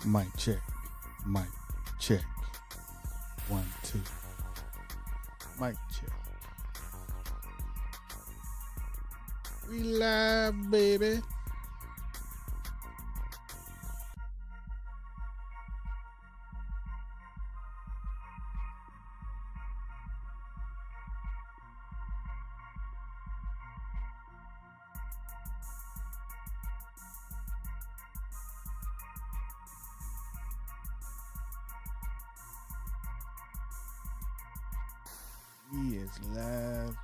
Mic check. Mic check. 1, 2. Mic check. We live, baby. We is live.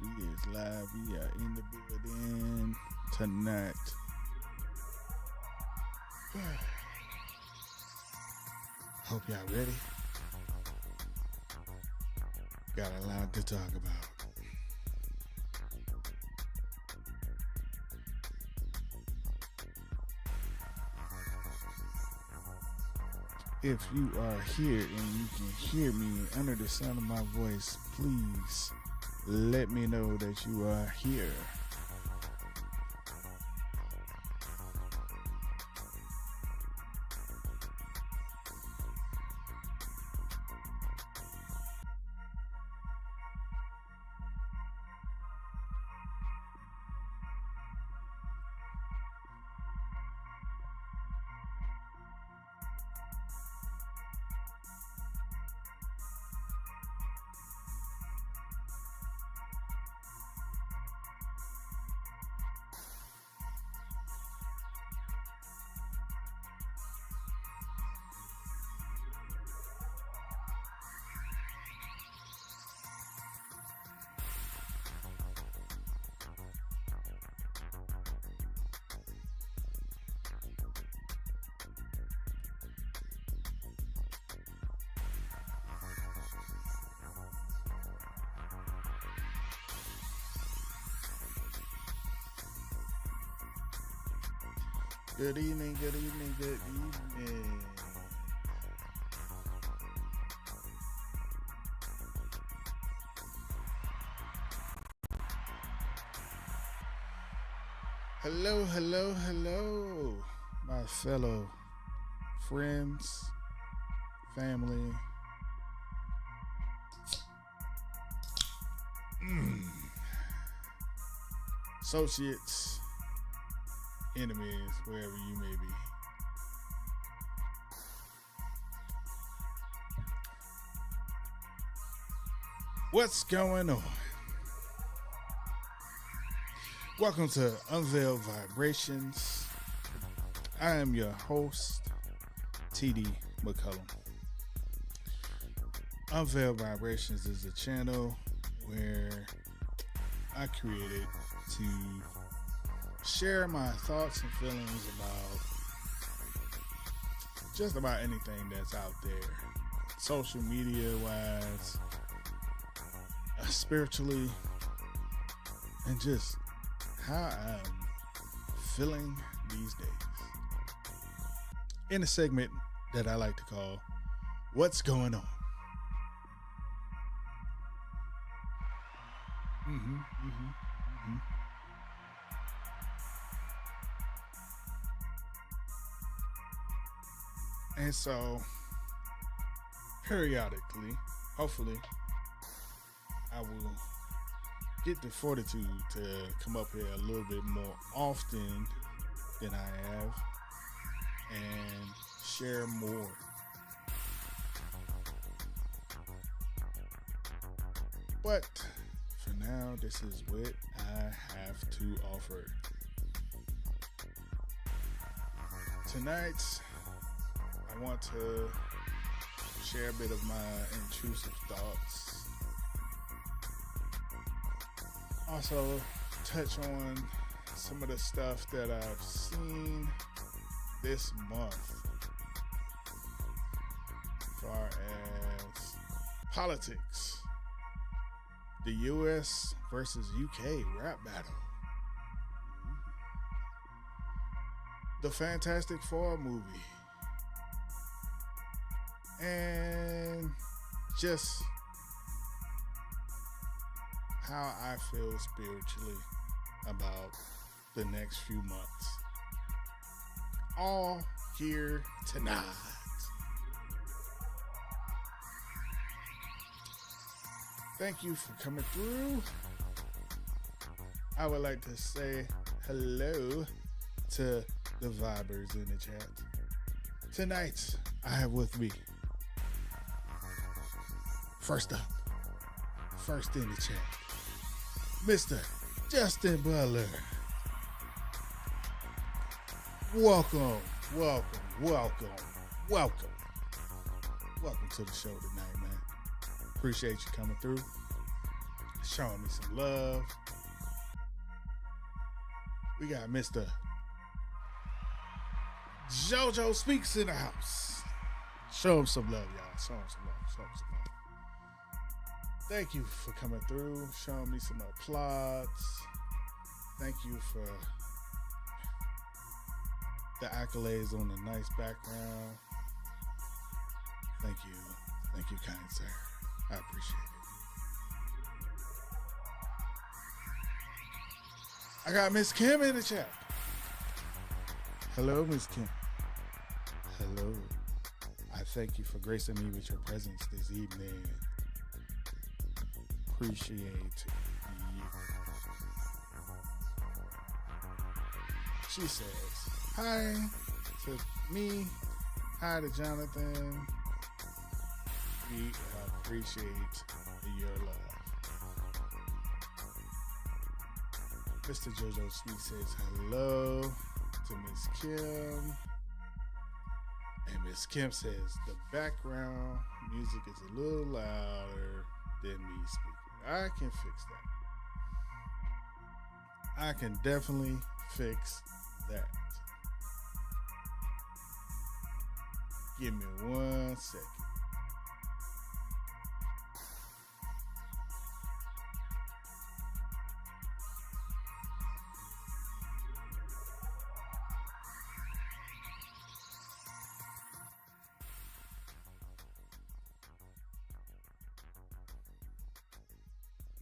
We are in the building tonight. Hope y'all ready. Got a lot to talk about. If you are here and you can hear me under the sound of my voice, please let me know that you are here. Good evening. Hello, my fellow friends, family, associates, enemies, wherever you may be. What's going on? Welcome to Unveiled Vibrations. I am your host, TD McCollum. Unveiled Vibrations is a channel where I created to share my thoughts and feelings about just about anything that's out there, social media wise, spiritually, and just how I'm feeling these days. In a segment that I like to call What's Going On? And so, periodically, hopefully, I will get the fortitude to come up here a little bit more often than I have and share more. But for now, this is what I have to offer. Tonight, I want to share a bit of my intrusive thoughts. Also, touch on some of the stuff that I've seen this month as far as politics. The U.S. versus U.K. rap battle. The Fantastic Four movie. And just how I feel spiritually about the next few months. All here tonight. Thank you for coming through. I would like to say hello to the vibers in the chat. Tonight, I have with me, first in the chat, Mr. Justin Butler. Welcome to the show tonight, man. Appreciate you coming through, showing me some love. We got Mr. JoJo Speaks in the house. Show him some love, y'all. Show him some love. Thank you for coming through, showing me some applause. Thank you for the accolades on the nice background. Thank you, kind sir. I appreciate it. I got Miss Kim in the chat. Hello, Miss Kim. Hello. I thank you for gracing me with your presence this evening. Appreciate you. She says, hi to me. Hi to Jonathan. We appreciate your love. Mr. JoJo Sweet says hello to Miss Kim. And Miss Kim says the background music is a little louder than me speaking. I can fix that. I can definitely fix that. Give me 1 second.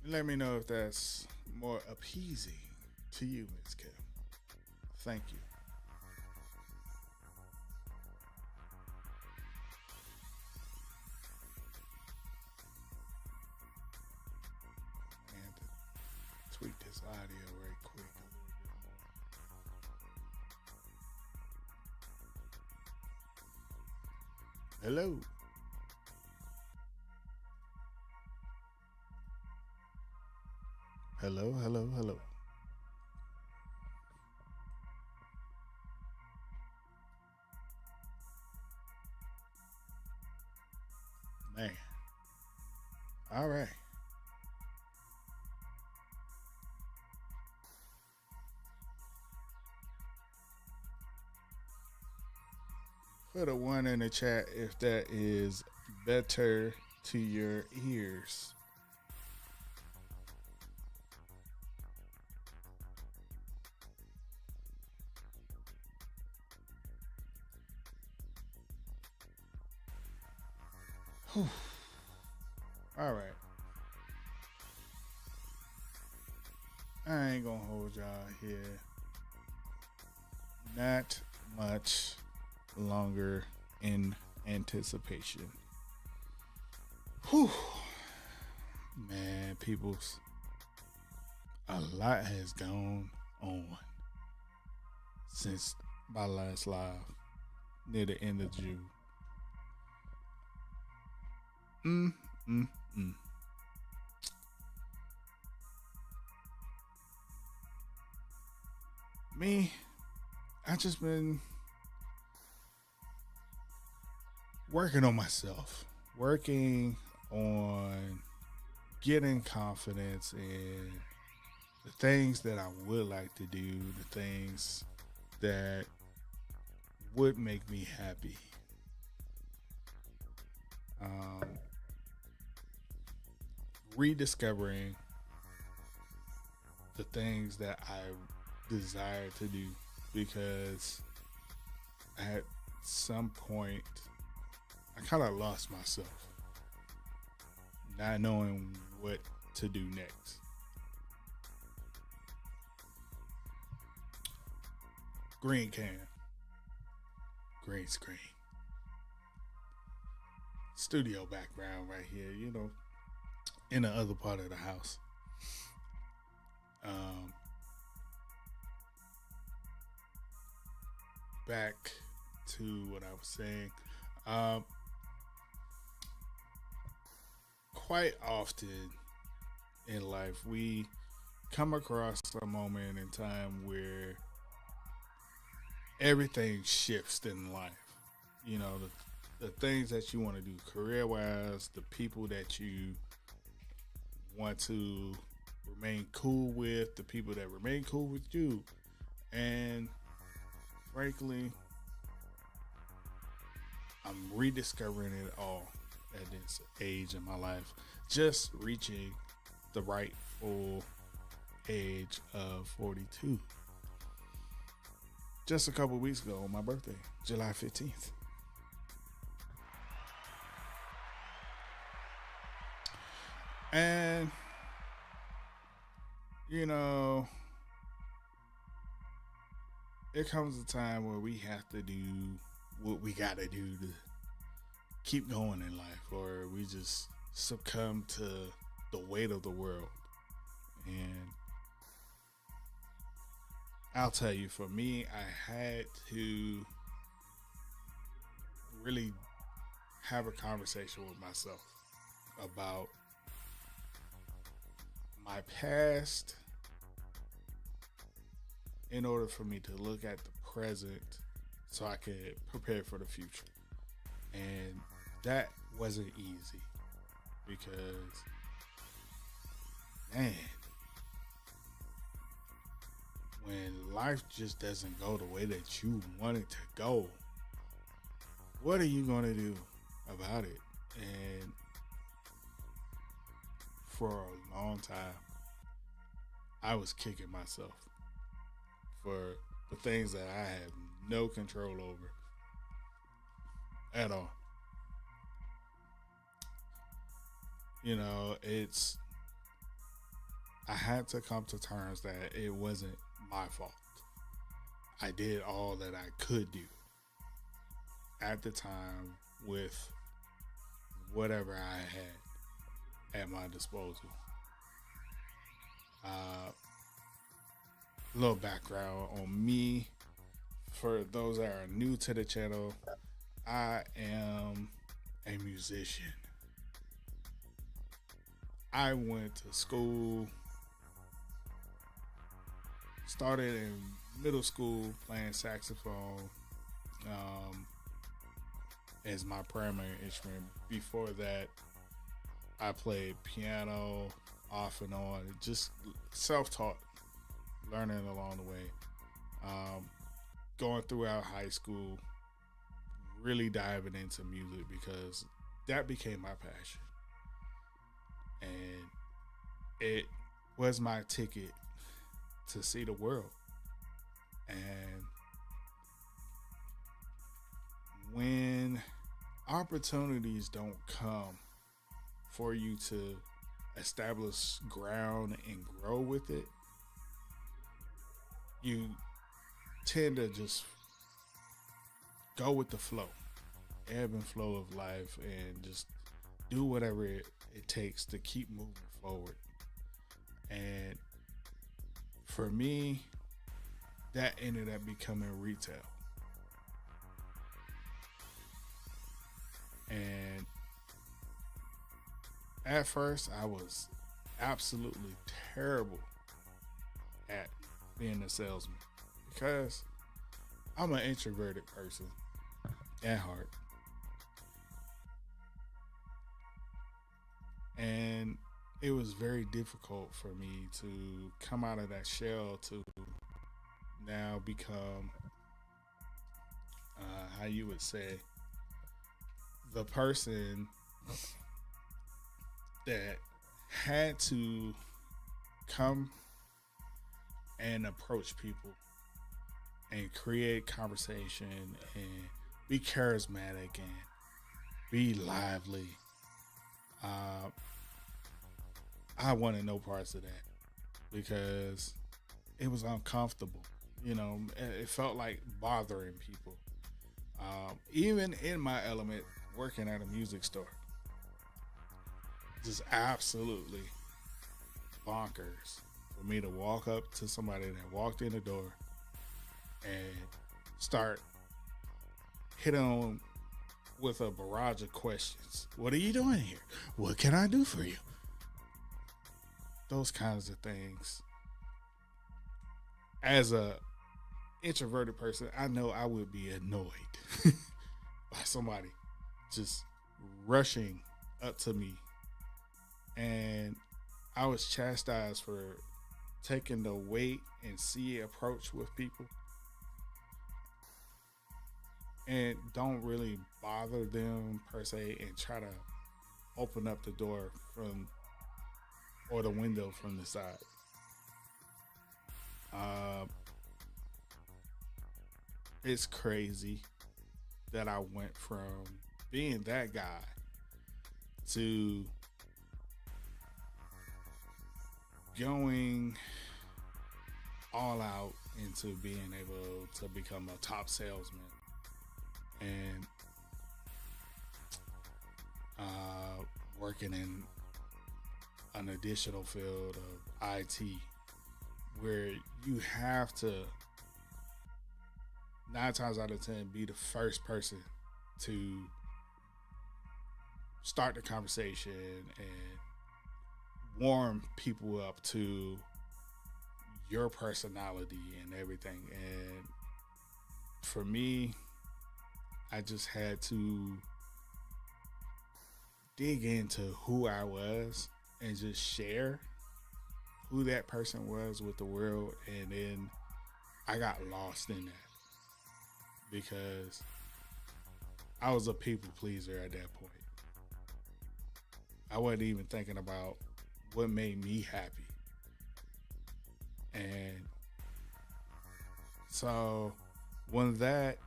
Let me know if that's more appeasing to you, Ms. Kim. Thank you. And to tweak this audio right quick a little bit more. Hello. Hello. Man. All right. Put a 1 in the chat if that is better to your ears. Whew. All right. I ain't gonna hold y'all here not much longer in anticipation. Whew. Man, peoples, a lot has gone on since my last live near the end of June. Me, I just been working on myself, working on getting confidence in the things that I would like to do, the things that would make me happy. Rediscovering the things that I desire to do, because at some point I kind of lost myself, not knowing what to do next. Green can, green screen, studio background right here, you know, in the other part of the house. Um, Back to what I was saying. Um, quite often in life, we come across a moment in time where everything shifts in life. You know, the things that you want to do career wise, the people that you want to remain cool with, the people that remain cool with you. And frankly, I'm rediscovering it all at this age in my life, just reaching the rightful age of 42. Just a couple weeks ago on my birthday, July 15th. And, you know, it comes a time where we have to do what we got to do to keep going in life, or we just succumb to the weight of the world. And I'll tell you, for me, I had to really have a conversation with myself about my past in order for me to look at the present so I could prepare for the future. And that wasn't easy because, man, when life just doesn't go the way that you want it to go, what are you going to do about it? And for a long time, I was kicking myself for the things that I have no control over at all. You know, I had to come to terms that it wasn't my fault. I did all that I could do at the time with whatever I had at my disposal. Little background on me for those that are new to the channel. I am a musician. I went to school, started in middle school playing saxophone as my primary instrument. Before that, I played piano off and on, just self-taught, learning along the way. Going throughout high school, really diving into music because that became my passion. And it was my ticket to see the world. And when opportunities don't come for you to establish ground and grow with it, you tend to just go with the flow, ebb and flow of life, and just do whatever it takes to keep moving forward. And for me, that ended up becoming retail. And at first, I was absolutely terrible at being a salesman because I'm an introverted person at heart. And it was very difficult for me to come out of that shell to now become, how you would say, the person that had to come and approach people and create conversation and be charismatic and be lively. I wanted no parts of that because it was uncomfortable. You know, it felt like bothering people. Even in my element, working at a music store. just absolutely bonkers for me to walk up to somebody that walked in the door and start hitting on with a barrage of questions. What are you doing here? What can I do for you? Those kinds of things. As a introverted person, I know I would be annoyed by somebody just rushing up to me. And I was chastised for taking the wait and see approach with people and don't really bother them per se and try to open up the door from or the window from the side. It's crazy that I went from being that guy to going all out into being able to become a top salesman and working in an additional field of IT where you have to 9 times out of 10 be the first person to start the conversation and warm people up to your personality and everything. And for me, I just had to dig into who I was and just share who that person was with the world. And then I got lost in that because I was a people pleaser at that point. I wasn't even thinking about what made me happy. And so when that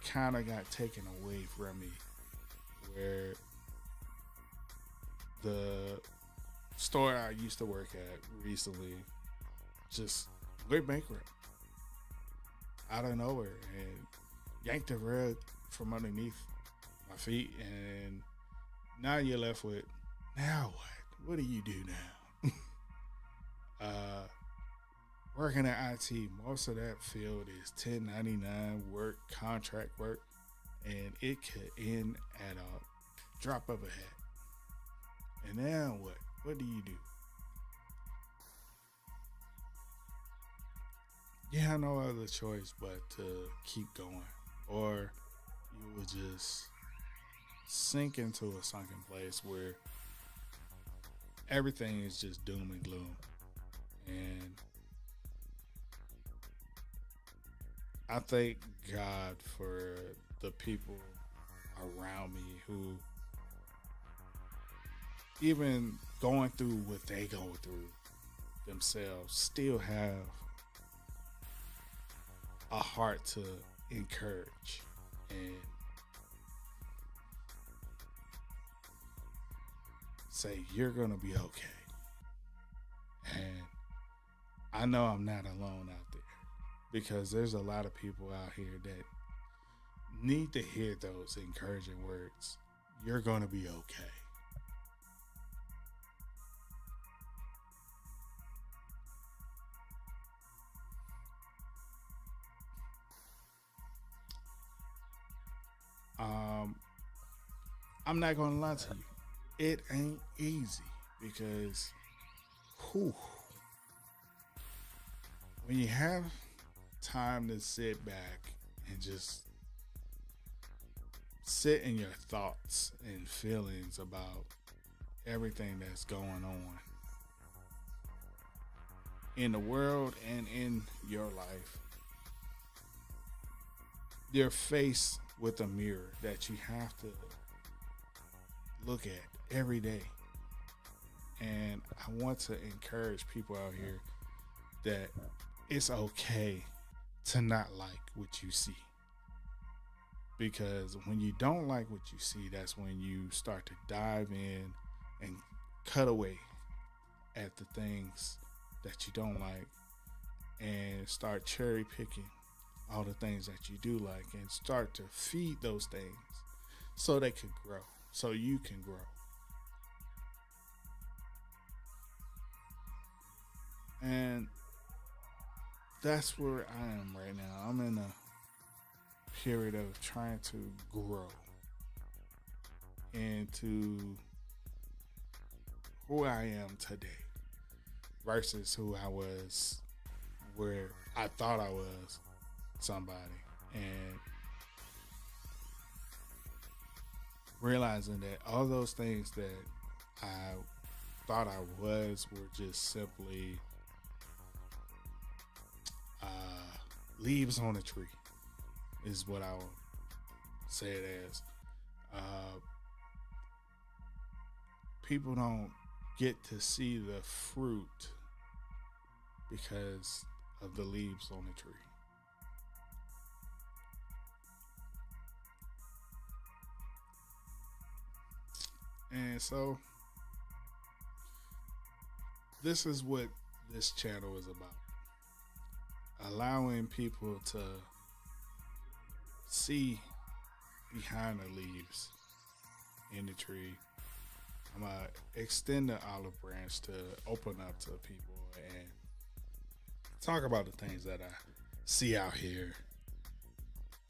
kind of got taken away from me, where the store I used to work at recently just went bankrupt out of nowhere and yanked the rug from underneath my feet, and now you're left with, now what? What do you do now? Working at IT, most of that field is 1099 work, contract work, and it could end at a drop of a hat. And now what? What do you do? You have no other choice but to keep going, or you will just sink into a sunken place where everything is just doom and gloom. And I thank God for the people around me who, even going through what they go through themselves, still have a heart to encourage and say, you're going to be okay. And I know I'm not alone out there, because there's a lot of people out here that need to hear those encouraging words. You're going to be okay. I'm not going to lie to you. It ain't easy because when you have time to sit back and just sit in your thoughts and feelings about everything that's going on in the world and in your life, you're faced with a mirror that you have to look at every day. And I want to encourage people out here that it's okay to not like what you see. Because when you don't like what you see, that's when you start to dive in and cut away at the things that you don't like and start cherry picking all the things that you do like and start to feed those things so they can grow, so you can grow. And that's where I am right now. I'm in a period of trying to grow into who I am today versus who I was where I thought I was somebody, and realizing that all those things that I thought I was were just simply uh, leaves on a tree, is what I would say it as. Uh, People don't get to see the fruit because of the leaves on the tree. And so this is what this channel is about. Allowing people to see behind the leaves in the tree. I'm going to extend the olive branch to open up to people and talk about the things that I see out here.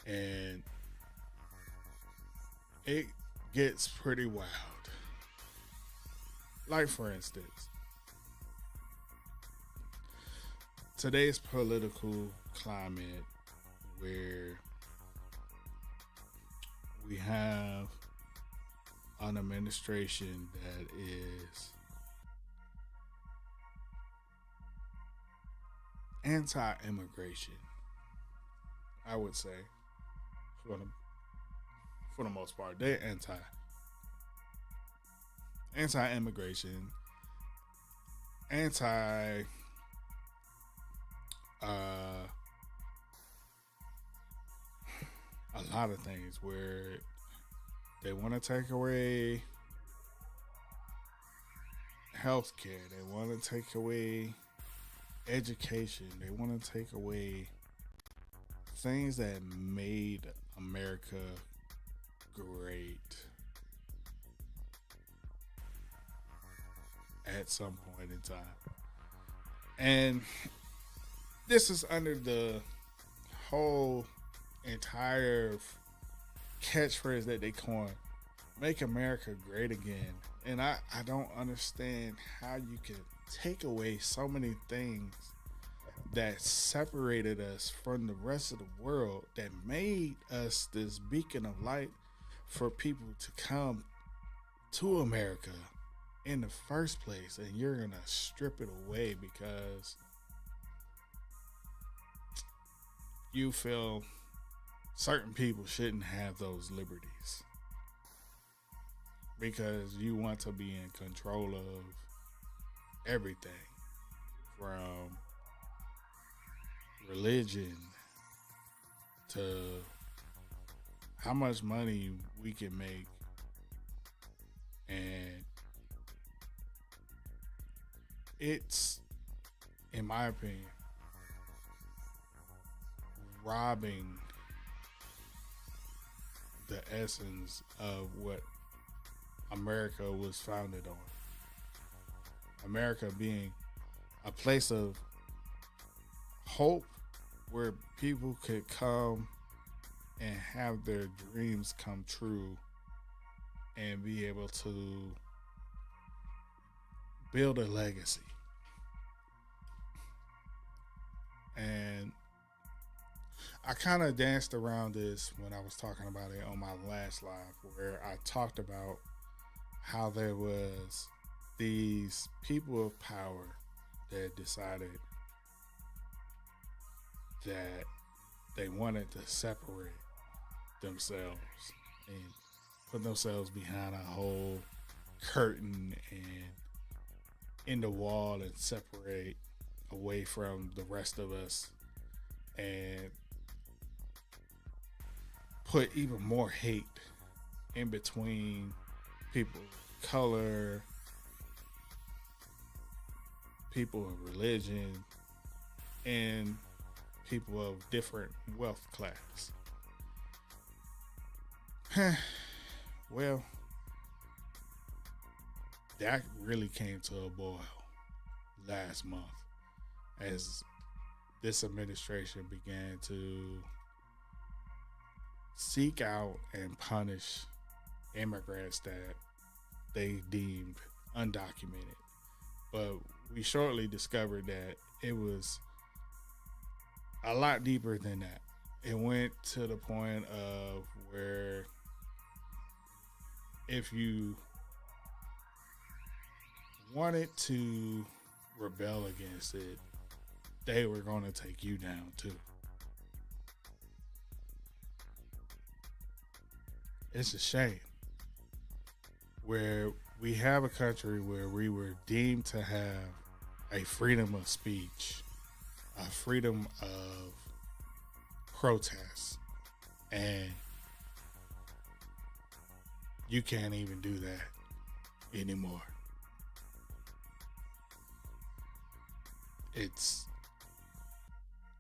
And it gets pretty wild. Like, for instance, today's political climate where we have an administration that is anti-immigration, I would say, for the most part, they're anti-immigration, anti a lot of things where they want to take away healthcare, they want to take away education, they want to take away things that made America great at some point in time. And this is under the whole entire catchphrase that they coined, make America great again. And I don't understand how you can take away so many things that separated us from the rest of the world, that made us this beacon of light for people to come to America in the first place, and you're gonna strip it away because you feel certain people shouldn't have those liberties because you want to be in control of everything, from religion to how much money we can make. And it's, in my opinion, robbing the essence of what America was founded on. America being a place of hope where people could come and have their dreams come true and be able to build a legacy. And I kind of danced around this when I was talking about it on my last live, where I talked about how there was these people of power that decided that they wanted to separate themselves and put themselves behind a whole curtain and in the wall and separate away from the rest of us, and put even more hate in between people of color, people of religion, and people of different wealth class. Well, that really came to a boil last month. as this administration began to seek out and punish immigrants that they deemed undocumented. But we shortly discovered that it was a lot deeper than that. It went to the point of where if you wanted to rebel against it, they were going to take you down too. It's a shame where we have a country where we were deemed to have a freedom of speech, a freedom of protest, and you can't even do that anymore. It's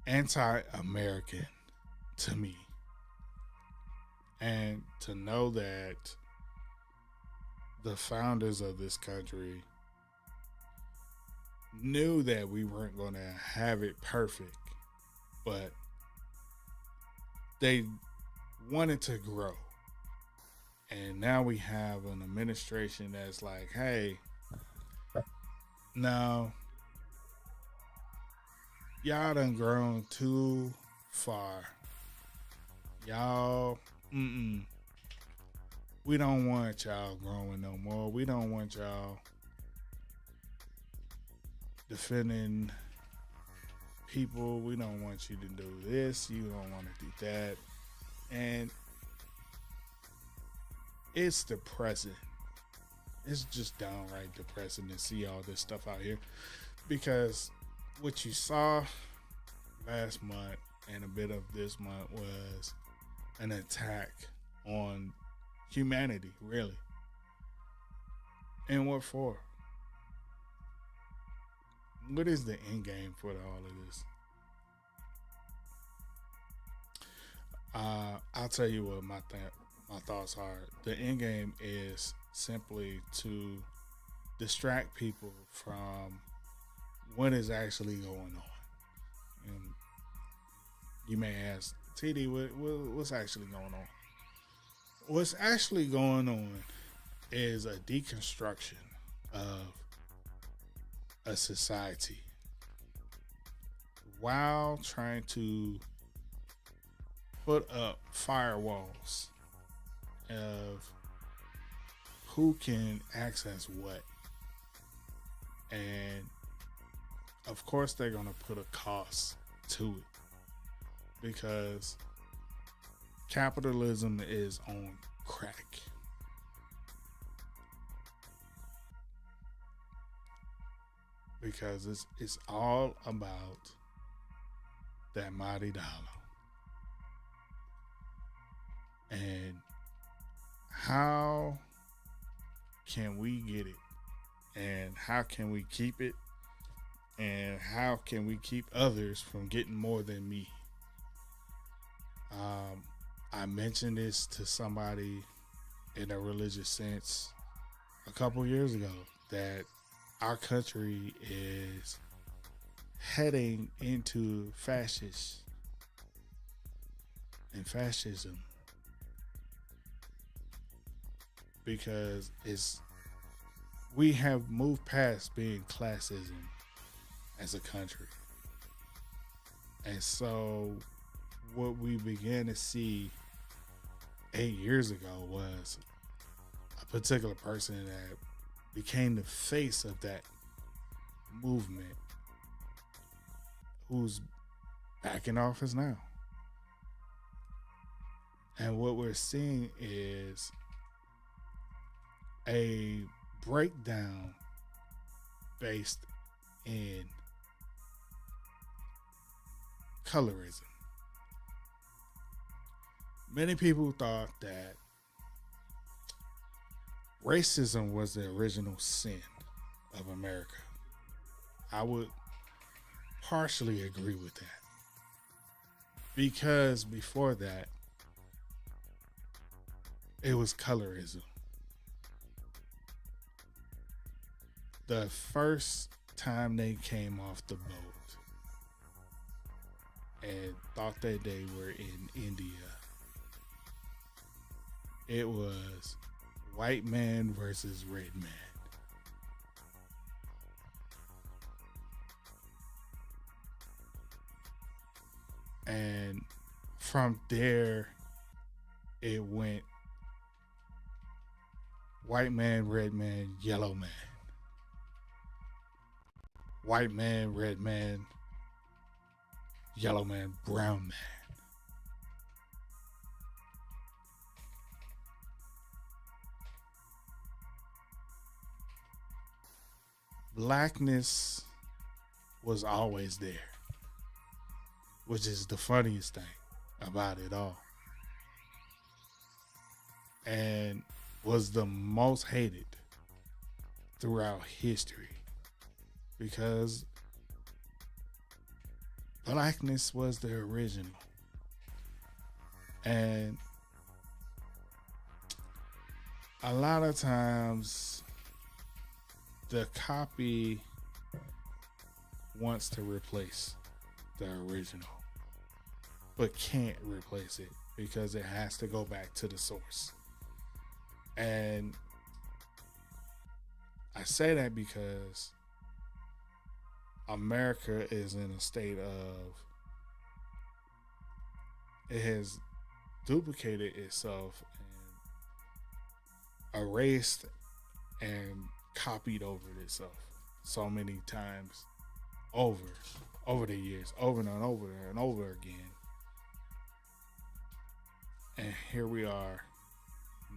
anti-American to me. And to know that the founders of this country knew that we weren't going to have it perfect, but they wanted to grow. And now we have an administration that's like, hey, now y'all done grown too far. Y'all, we don't want y'all growing no more. We don't want y'all defending people. We don't want you to do this. You don't want to do that. And it's depressing. It's just downright depressing to see all this stuff out here, because what you saw last month and a bit of this month was an attack on humanity, really. And what for? What is the end game for all of this? I'll tell you what my thoughts are. The end game is simply to distract people from what is actually going on. And you may ask, TD, what's actually going on? What's actually going on is a deconstruction of a society while trying to put up firewalls of who can access what. And of course they're going to put a cost to it, because capitalism is on crack. Because it's all about that mighty dollar. And how can we get it? And how can we keep it? And how can we keep others from getting more than me? I mentioned this to somebody in a religious sense a couple years ago, that our country is heading into fascism, because we have moved past being classism as a country. And so what we began to see 8 years ago was a particular person that became the face of that movement, who's back in office now. And what we're seeing is a breakdown based in colorism. Many people thought that racism was the original sin of America. I would partially agree with that, because before that, it was colorism. The first time they came off the boat, and thought that they were in India. It was white man versus red man. And from there, it went white man, red man, yellow man. White man, red man, yellow man, brown man. Blackness was always there, which is the funniest thing about it all. And was the most hated throughout history because blackness was the original. And a lot of times the copy wants to replace the original, but can't replace it because it has to go back to the source. And I say that because America is in a state of, it has duplicated itself and erased and copied over itself so many times over the years, over and over and over again. And here we are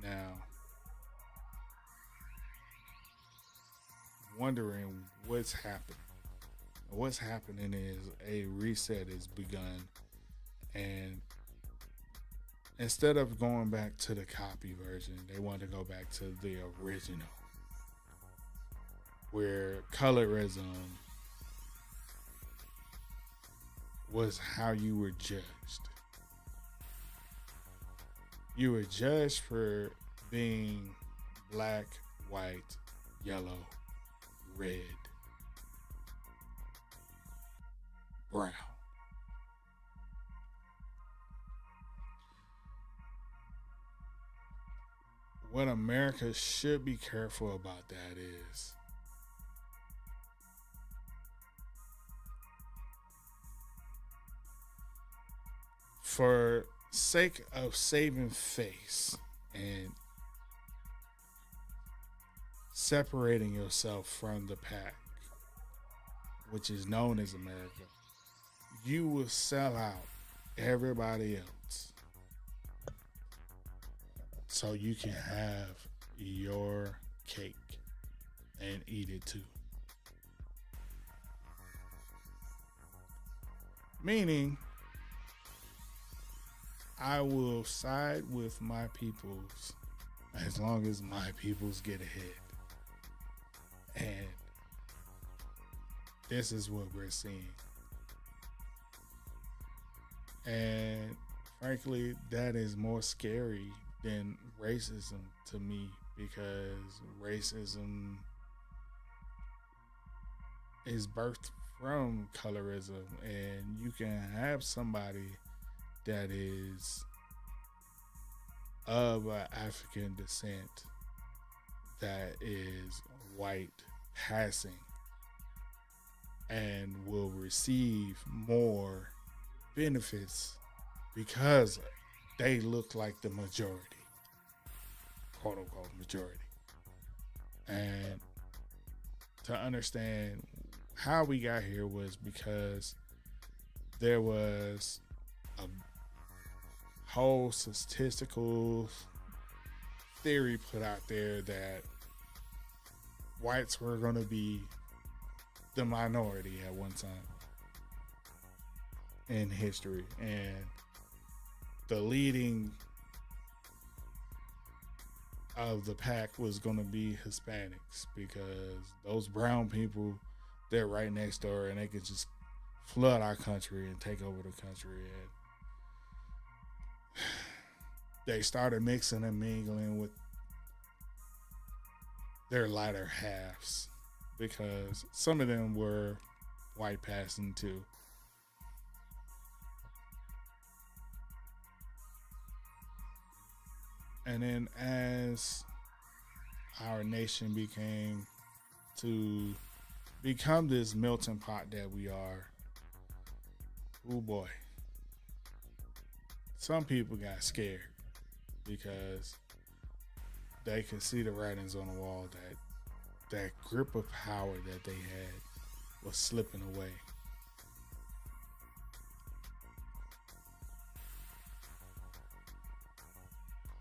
now wondering what's happening. What's happening is a reset is begun, and instead of going back to the copy version, they want to go back to the original, where colorism was how you were judged. You were judged for being black, white, yellow, red, brown. What America should be careful about that is for sake of saving face and separating yourself from the pack, which is known as America, you will sell out everybody else so you can have your cake and eat it too. Meaning, I will side with my peoples as long as my peoples get ahead. And this is what we're seeing. And frankly, that is more scary than racism to me, because racism is birthed from colorism, and you can have somebody that is of African descent that is white passing and will receive more benefits because they look like the majority, quote unquote majority. And to understand how we got here was because there was a whole statistical theory put out there that whites were going to be the minority at one time in history, and the leading of the pack was going to be Hispanics, because those brown people, they're right next door and they could just flood our country and take over the country. And they started mixing and mingling with their lighter halves, because some of them were white passing too. And then as our nation become this melting pot that we are, oh boy, some people got scared because they could see the writings on the wall that grip of power that they had was slipping away.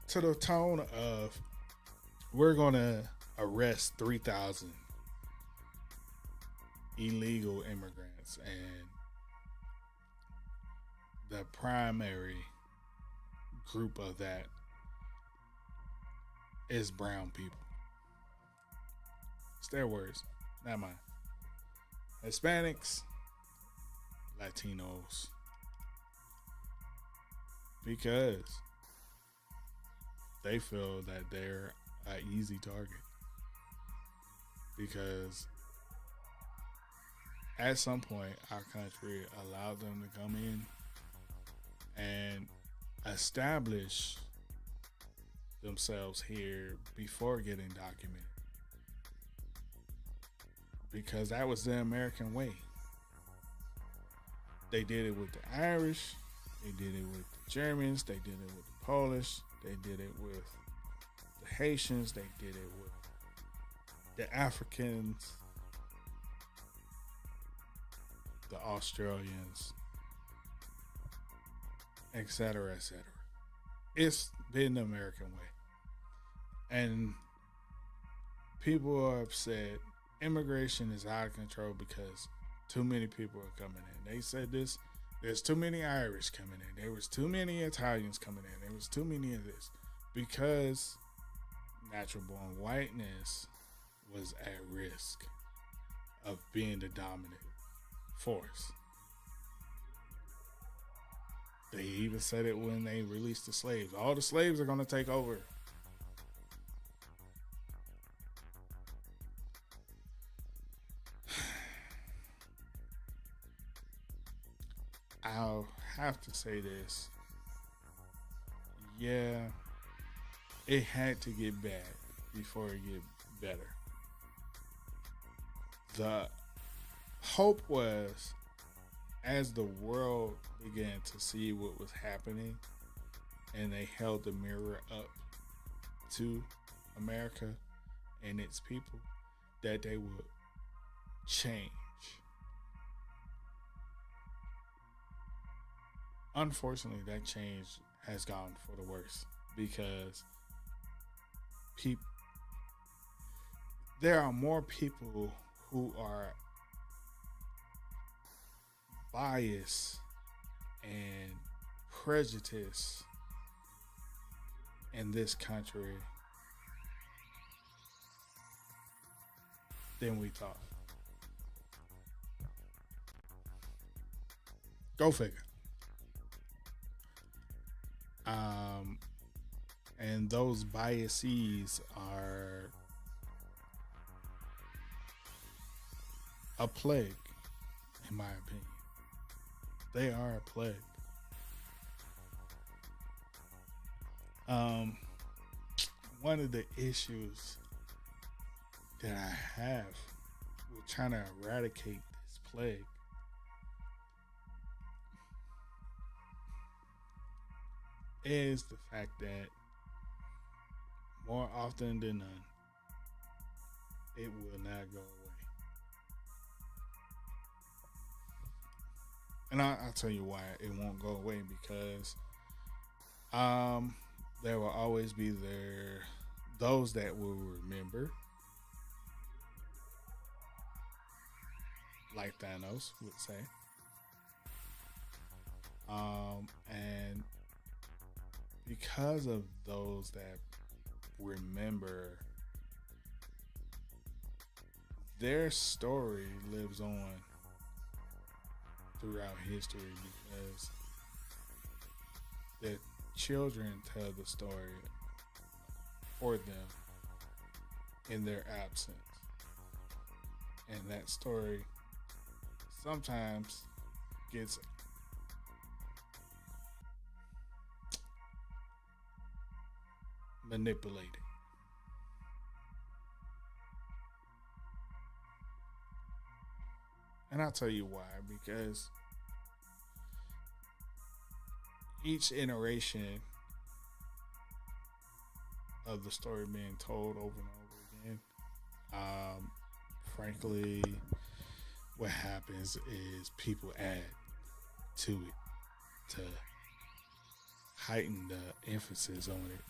To the tone of, we're going to arrest 3,000 illegal immigrants, and the primary group of that is brown people. It's their words, not mine. Hispanics, Latinos. Because they feel that they're an easy target. Because at some point, our country allowed them to come in and establish themselves here before getting documented. Because that was the American way. They did it with the Irish, they did it with the Germans, they did it with the Polish, they did it with the Haitians, they did it with the Africans, the Australians, etc., etc. It's been the American way. And people are upset. Immigration is out of control because too many people are coming in. They said this, there's too many Irish coming in. There was too many Italians coming in. There was too many of this. Because natural born whiteness was at risk of being the dominant force. They even said it when they released the slaves. All the slaves are going to take over. I'll have to say this. Yeah, it had to get bad before it get better. The hope was, as the world began to see what was happening and they held the mirror up to America and its people, that they would change. Unfortunately, that change has gone for the worse because there are more people who are biased and prejudiced in this country than we thought. Go figure. And those biases are a plague, in my opinion. They are a plague. One of the issues that I have with trying to eradicate this plague is the fact that more often than none, it will not go away. And I'll tell you why it won't go away, because there will always be those that will remember, like Thanos would say, and because of those that remember, their story lives on throughout history because the children tell the story for them in their absence. And that story sometimes gets manipulated. And I'll tell you why. Because each iteration of the story being told over and over again, frankly, what happens is people add to it to heighten the emphasis on it.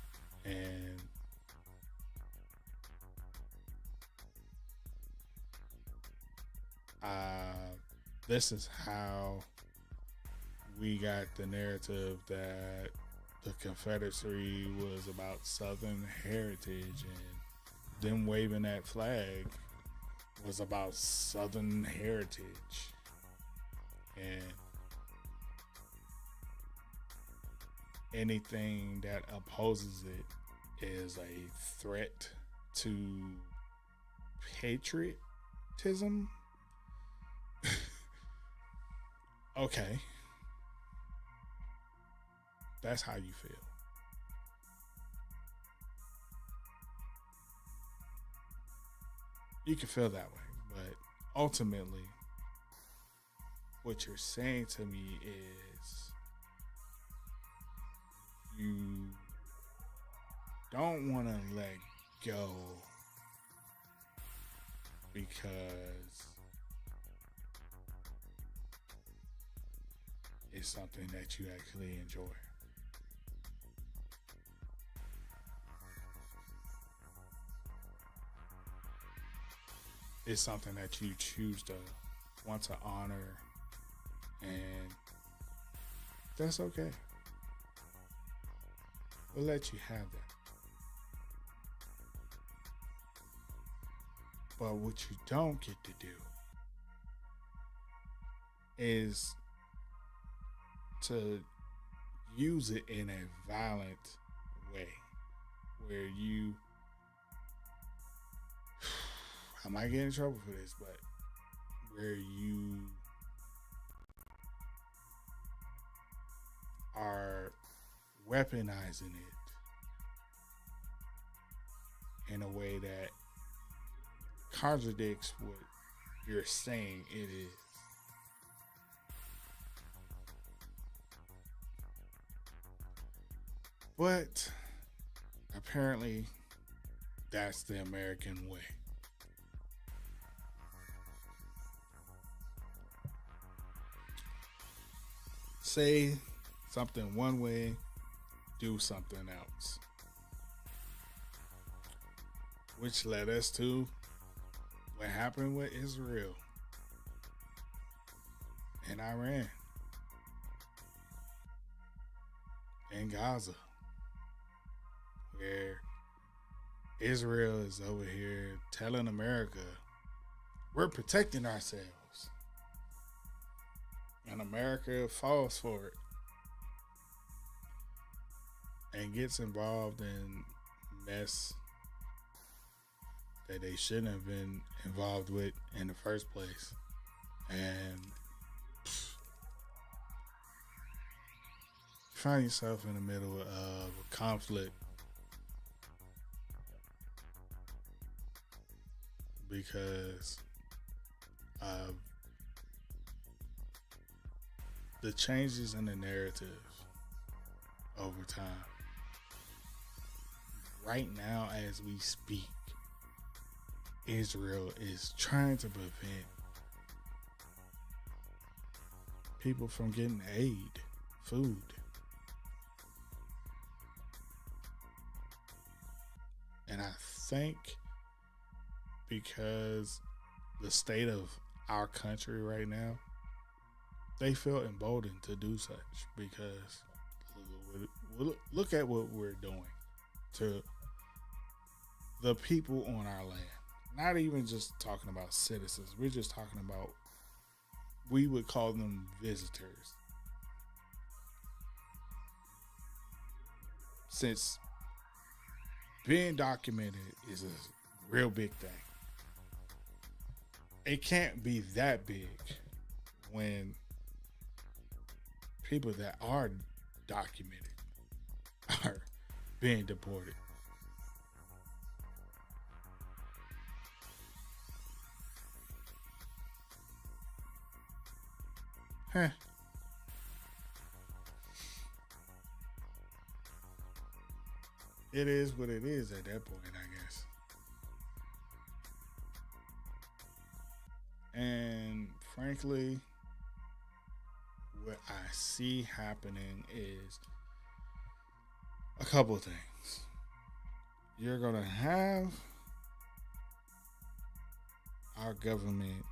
And this is how we got the narrative that the Confederacy was about Southern heritage, and them waving that flag was about Southern heritage. And anything that opposes it is a threat to patriotism. Okay. That's how you feel. You can feel that way, but ultimately, what you're saying to me is you don't want to let go because it's something that you actually enjoy. It's something that you choose to want to honor, and that's okay. We'll let you have that. But what you don't get to do is to use it in a violent way where you, I might get in trouble for this, but where you are weaponizing it in a way that contradicts what you're saying it is. But apparently, that's the American way. Say something one way, do something else. Which led us to what happened with Israel and Iran and Gaza, where Israel is over here telling America, we're protecting ourselves. And America falls for it and gets involved in mess that they shouldn't have been involved with in the first place. And you find yourself in the middle of a conflict because of the changes in the narrative over time. Right now, as we speak, Israel is trying to prevent people from getting aid, food. And I think because the state of our country right now, they feel emboldened to do such because look at what we're doing to the people on our land. Not even just talking about citizens. We're just talking about, we would call them visitors. Since being documented is a real big thing, it can't be that big when people that are documented are being deported Heh. It is what it is at that point, I guess. And frankly, what I see happening is a couple of things. You're going to have our government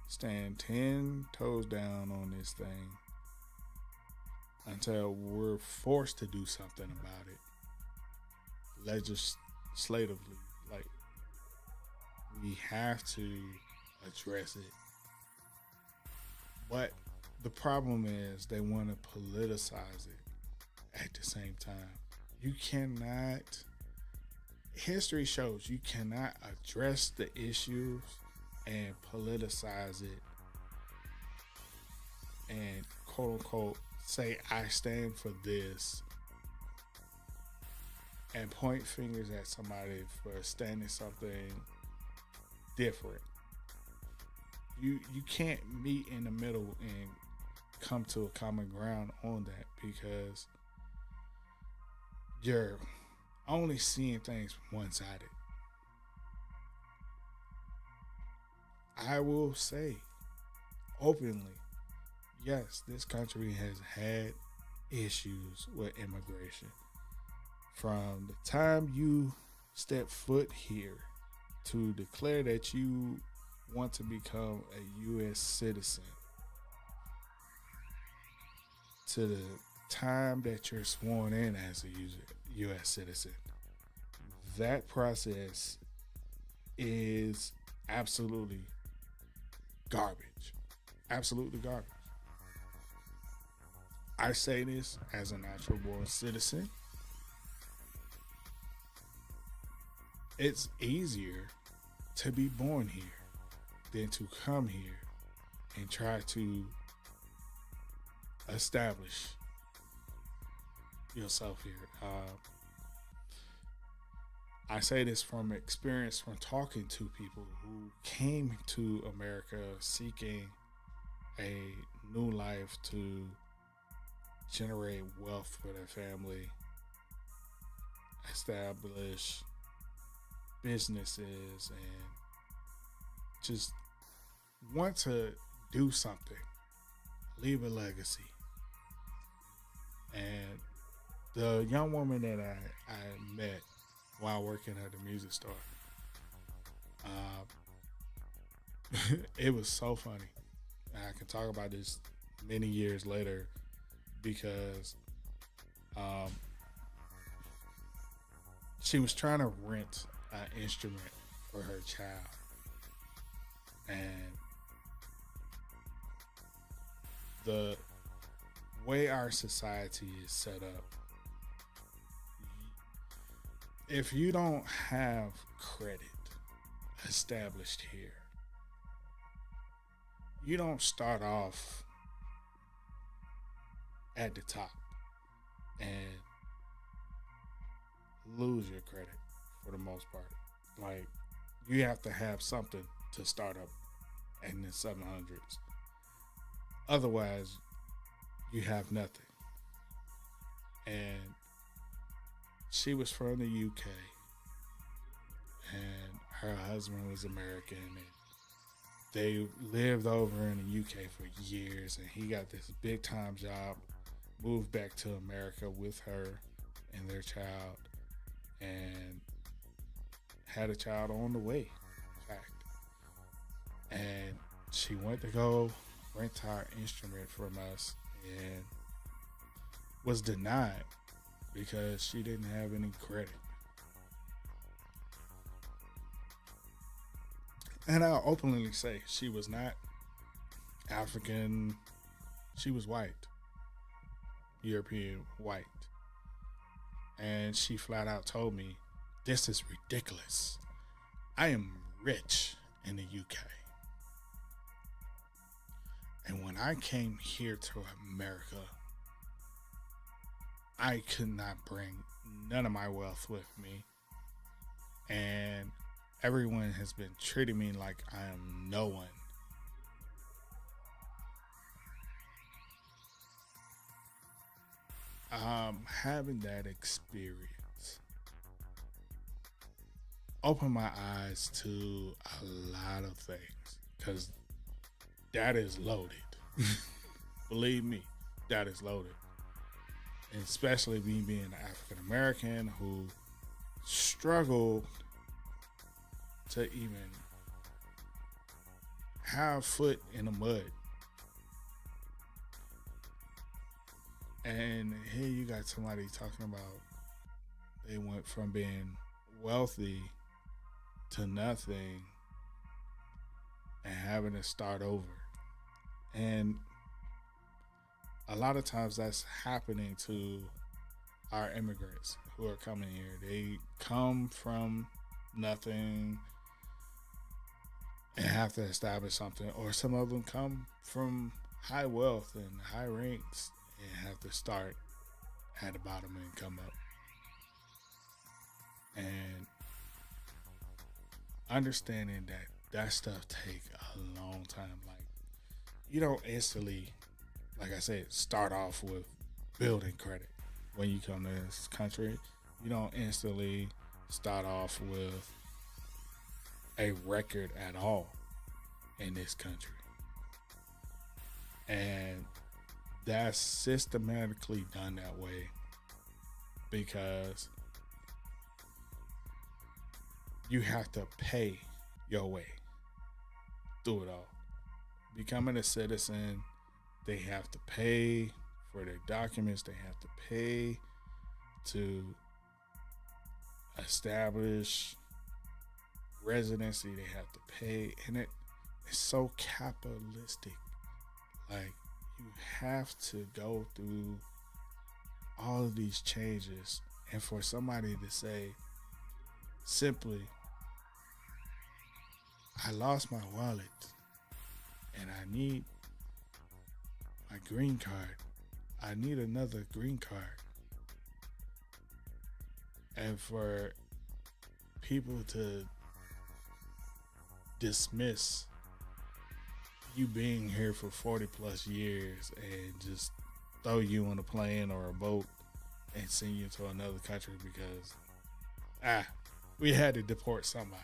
stand 10 toes down on this thing until we're forced to do something about it legislatively. Like, we have to address it. But the problem is they want to politicize it at the same time. You cannot, history shows you cannot address the issues and politicize it and quote unquote say I stand for this and point fingers at somebody for standing something different. You can't meet in the middle and come to a common ground on that, because you're only seeing things one-sided. I will say openly, yes, this country has had issues with immigration. From the time you step foot here to declare that you want to become a U.S. citizen, to the time that you're sworn in as a U.S. citizen, that process is absolutely garbage. Absolutely garbage. I say this as a natural born citizen. It's easier to be born here than to come here and try to establish yourself here. I say this from experience from talking to people who came to America seeking a new life to generate wealth for their family, establish businesses, and just want to do something, leave a legacy. And the young woman that I met while working at the music store, it was so funny. I can talk about this many years later because she was trying to rent an instrument for her child. And the way our society is set up, if you don't have credit established here, you don't start off at the top and lose your credit for the most part. Like, you have to have something to start up in the 700s. Otherwise, you have nothing. And she was from the UK, and her husband was American, and they lived over in the UK for years, and he got this big time job, moved back to America with her and their child, and had a child on the way, in fact. And she went to go rent our instrument from us and was denied because she didn't have any credit. And I'll openly say she was not African. She was white, European white. And she flat out told me, "This is ridiculous. I am rich in the UK. And when I came here to America, I could not bring none of my wealth with me. And everyone has been treating me like I am no one. Having that experience opened my eyes to a lot of things because that is loaded. Believe me, that is loaded. And especially me being an African American who struggled to even have foot in the mud. And here you got somebody talking about they went from being wealthy to nothing and having to start over. And a lot of times that's happening to our immigrants who are coming here. They come from nothing and have to establish something, or some of them come from high wealth and high ranks and have to start at the bottom and come up. And understanding that stuff take a long time. Like, you don't instantly, like I said, start off with building credit when you come to this country. You don't instantly start off with a record at all in this country. And that's systematically done that way because you have to pay your way through it all. Becoming a citizen, they have to pay for their documents, they have to pay to establish residency, they have to pay, and it's so capitalistic. Like, you have to go through all of these changes, and for somebody to say simply, I lost my wallet and I need my green card, I need another green card. And for people to dismiss you being here for 40 plus years and just throw you on a plane or a boat and send you to another country because we had to deport somebody.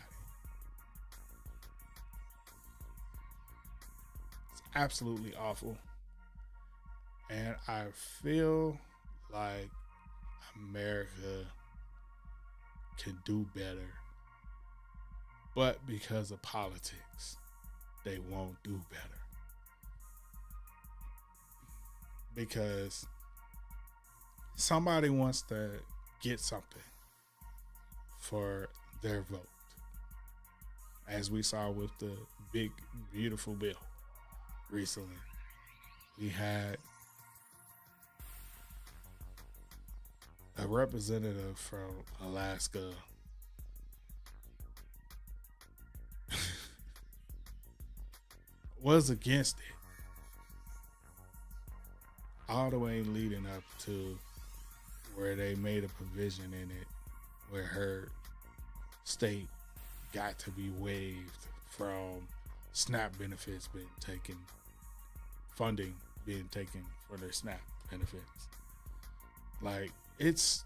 It's absolutely awful. And I feel like America can do better. But because of politics, they won't do better. Because somebody wants to get something for their vote. As we saw with the big, beautiful bill recently. We had a representative from Alaska was against it all the way leading up to where they made a provision in it where her state got to be waived from SNAP benefits being taken, funding being taken for their SNAP benefits. Like, it's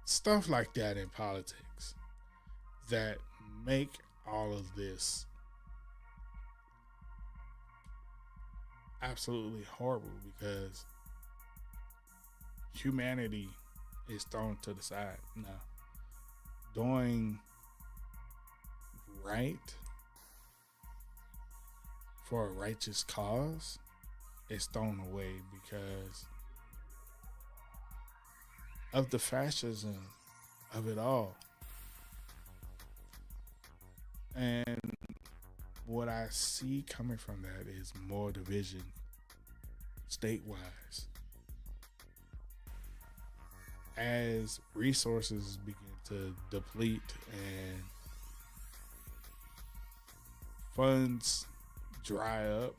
stuff like that in politics that make all of this absolutely horrible because humanity is thrown to the side now. Doing right for a righteous cause is thrown away because of the fascism of it all. And what I see coming from that is more division statewide. As resources begin to deplete and funds dry up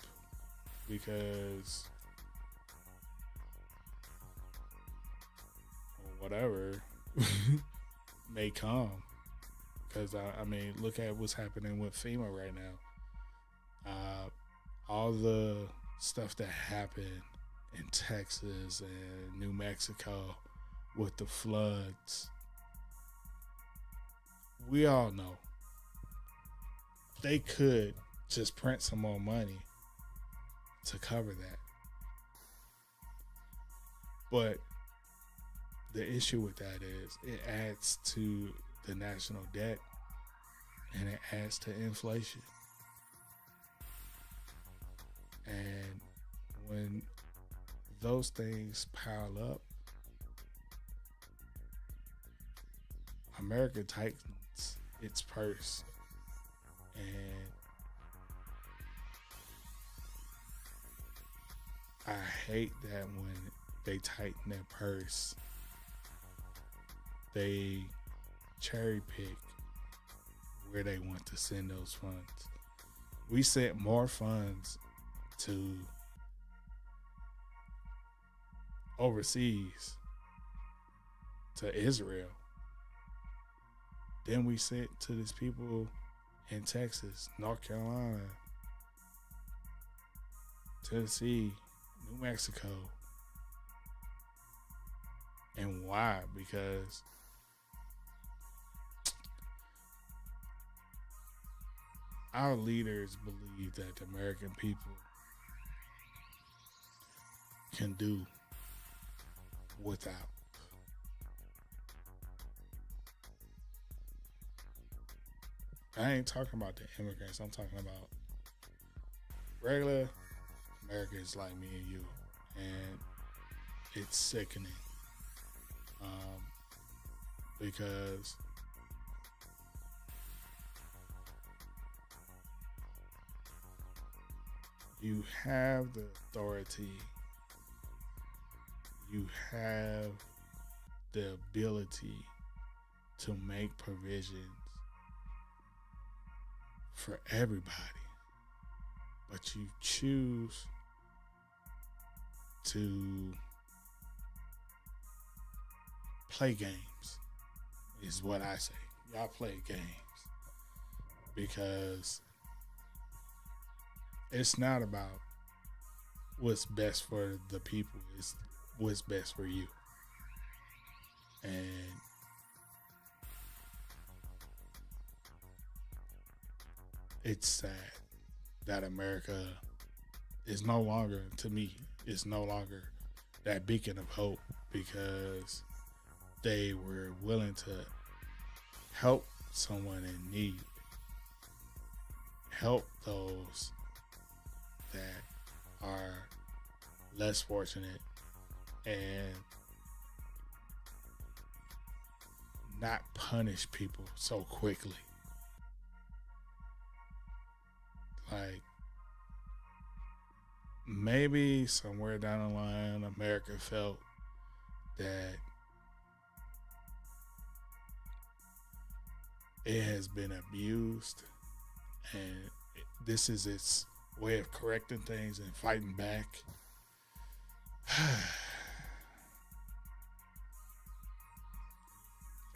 because whatever may come. Because, I mean, look at what's happening with FEMA right now. All the stuff that happened in Texas and New Mexico with the floods. We all know they could just print some more money to cover that. But the issue with that is it adds to the national debt and it adds to inflation. And when those things pile up, America tightens its purse. And I hate that when they tighten their purse, they cherry pick where they want to send those funds. We sent more funds to overseas, to Israel, than we sent to these people in Texas, North Carolina, Tennessee, New Mexico. And why? Because our leaders believe that the American people can do without. I ain't talking about the immigrants. I'm talking about regular Americans like me and you. And it's sickening. Because you have the authority, you have the ability to make provisions for everybody, but you choose to play games, is what I say. Y'all play games because it's not about what's best for the people, it's what's best for you. And it's sad that America is no longer, to me, is no longer that beacon of hope, because they were willing to help someone in need, help those that are less fortunate, and not punish people so quickly. Like, maybe somewhere down the line, America felt that it has been abused, and this is its way of correcting things and fighting back.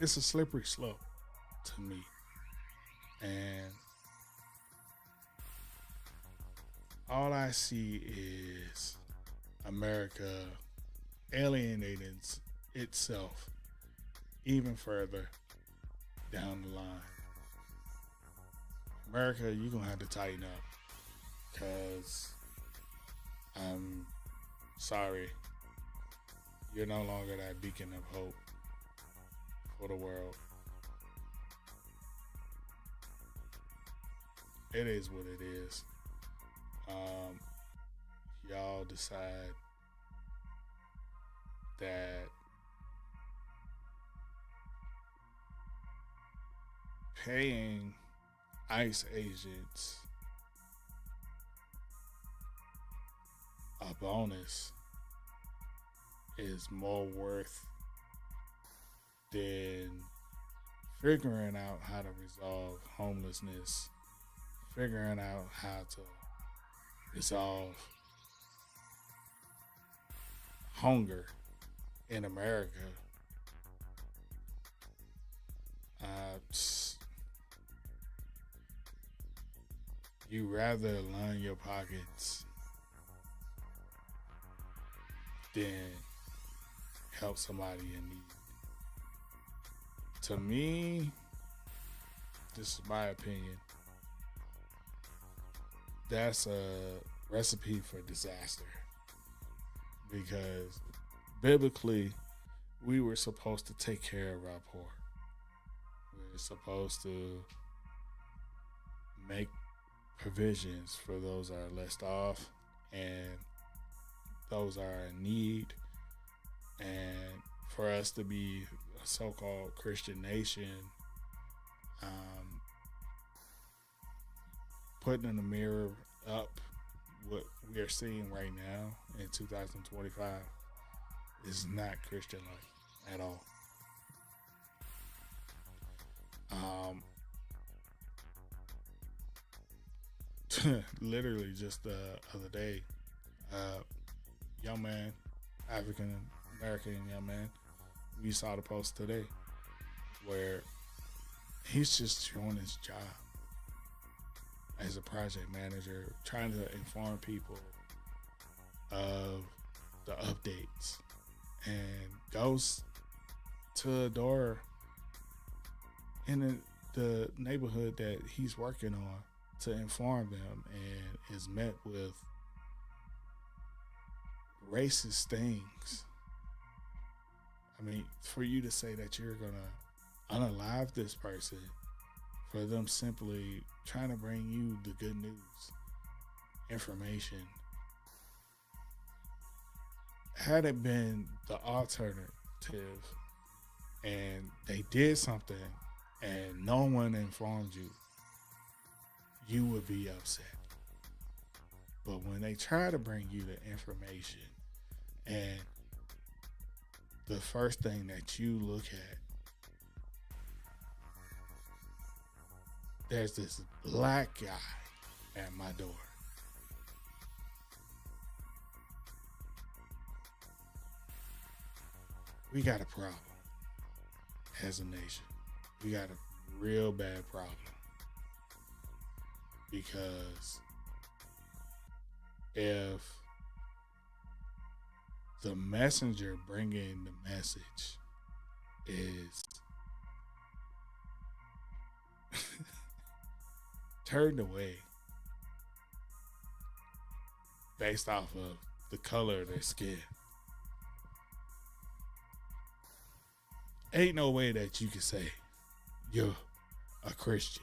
It's a slippery slope to me. And all I see is America alienating itself even further down the line. America, you're going to have to tighten up, because I'm sorry, you're no longer that beacon of hope for the world. It is what it is. Y'all decide that paying ICE agents a bonus is more worth than figuring out how to resolve homelessness, figuring out how to resolve hunger in America. You rather line your pockets than help somebody in need. To me, this is my opinion, that's a recipe for disaster. Because biblically, we were supposed to take care of our poor. We're supposed to make provisions for those that are less off and those that are in need. And for us to be a so-called Christian nation, putting in the mirror up what we are seeing right now in 2025 is not Christian-like at all. Literally just the other day, young man, African American young man, we saw the post today where he's just doing his job as a project manager, trying to inform people of the updates, and goes to a door in the neighborhood that he's working on to inform them, and is met with racist things. I mean, for you to say that you're gonna unalive this person for them simply trying to bring you the good news, information. Had it been the alternative and they did something and no one informed you, you would be upset. But when they try to bring you the information and the first thing that you look at, there's this black guy at my door. We got a problem as a nation. We got a real bad problem. Because if the messenger bringing the message is turned away based off of the color of their skin, ain't no way that you can say you're a Christian.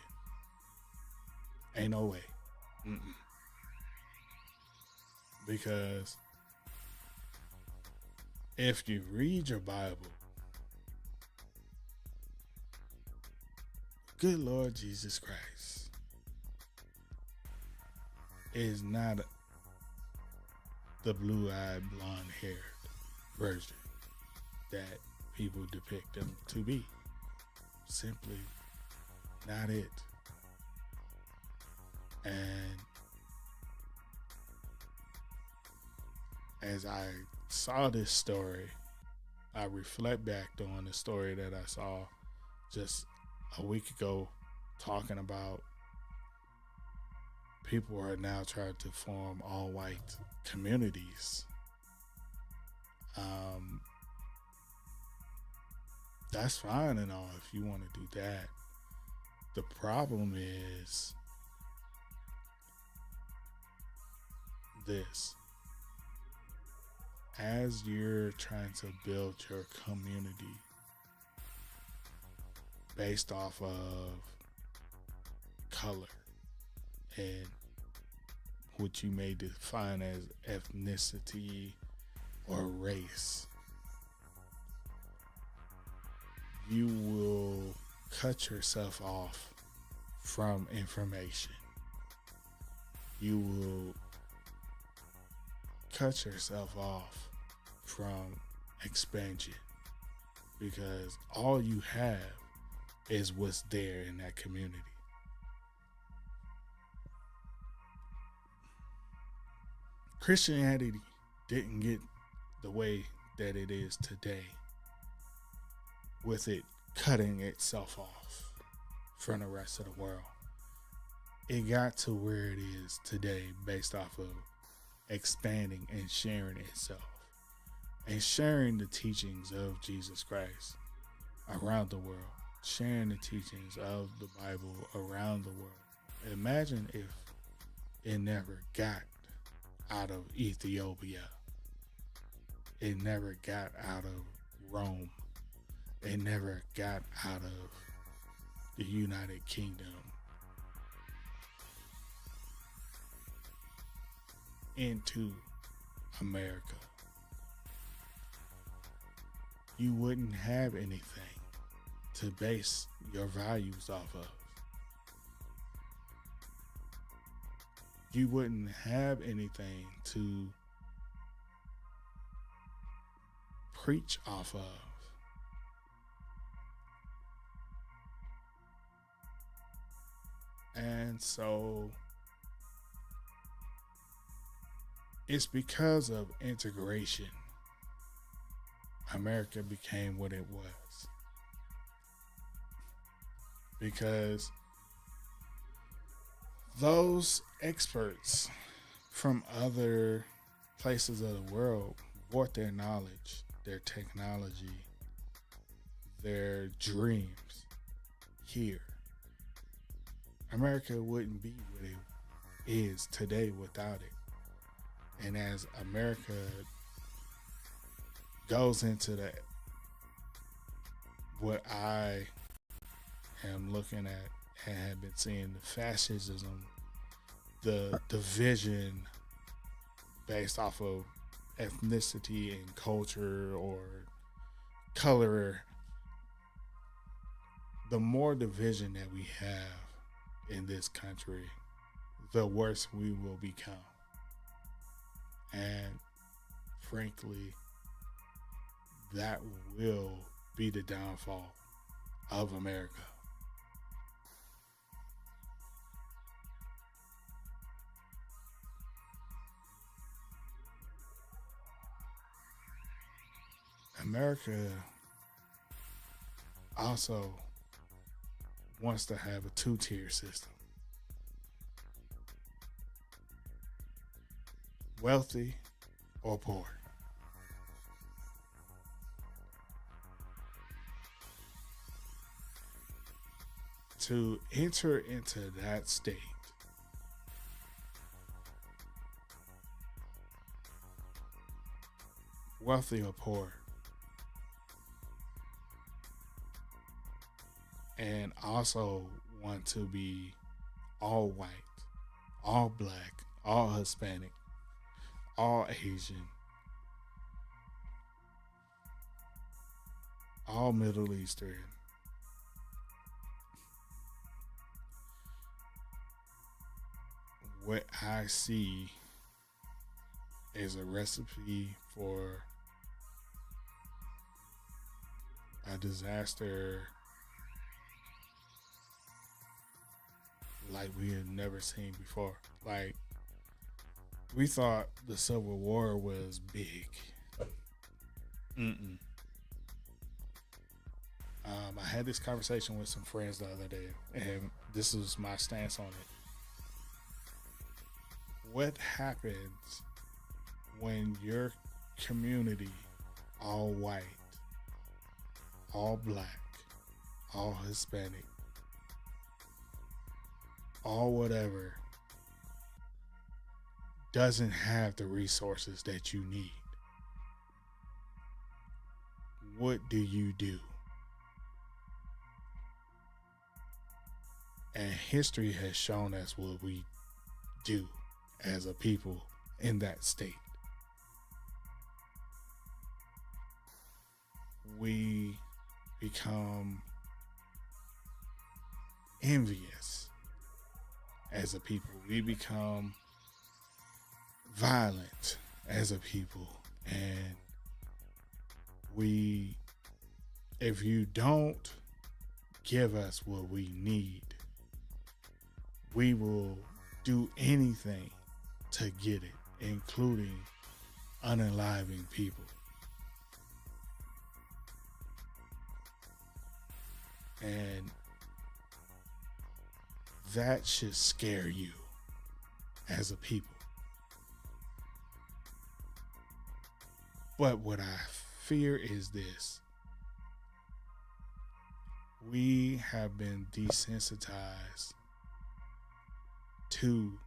Ain't no way. Because if you read your Bible, good Lord Jesus Christ is not the blue-eyed, blonde-haired version that people depict him to be. Simply not it. And as I saw this story, I reflect back on the story that I saw just a week ago, talking about people are now trying to form all white communities. That's fine and all if you want to do that. The problem is this. As you're trying to build your community based off of color and what you may define as ethnicity or race, you will cut yourself off from information. You will cut yourself off from expansion, because all you have is what's there in that community. Christianity didn't get the way that it is today with it cutting itself off from the rest of the world. It got to where it is today based off of expanding and sharing itself. and sharing the teachings of Jesus Christ around the world, sharing the teachings of the Bible around the world. Imagine if it never got out of Ethiopia. It never got out of Rome. It never got out of the United Kingdom into America. You wouldn't have anything to base your values off of. You wouldn't have anything to preach off of. And so it's because of integration America became what it was. Because those experts from other places of the world brought their knowledge, their technology, their dreams here. America wouldn't be what it is today without it. And as America goes into that, what I am looking at and have been seeing, the fascism, the division based off of ethnicity and culture or color, the more division that we have in this country, the worse we will become. And frankly, that will be the downfall of America. America also wants to have a two-tier system. Wealthy or poor. To enter into that state, wealthy or poor, and also want to be all white, all black, all Hispanic, all Asian, all Middle Eastern, what I see is a recipe for a disaster like we had never seen before. Like, we thought the Civil War was big. I had this conversation with some friends the other day, and this is my stance on it. What happens when your community, all white, all black, all Hispanic, all whatever, doesn't have the resources that you need? What do you do? And history has shown us what we do as a people in that state. We become envious as a people. We become violent as a people. And if you don't give us what we need, we will do anything to get it, including unaliving people. And that should scare you as a people. But what I fear is this: we have been desensitized to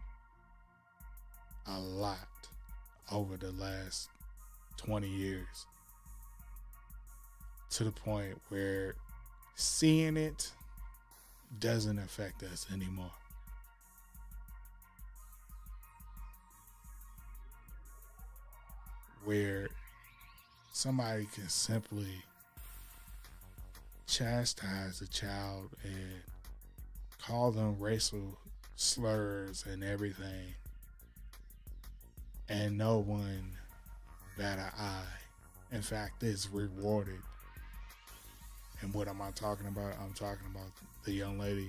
a lot over the last 20 years, to the point where seeing it doesn't affect us anymore. Where somebody can simply chastise a child and call them racial slurs and everything, and no one bat an eye. In fact, it's rewarded. And what am I talking about? I'm talking about the young lady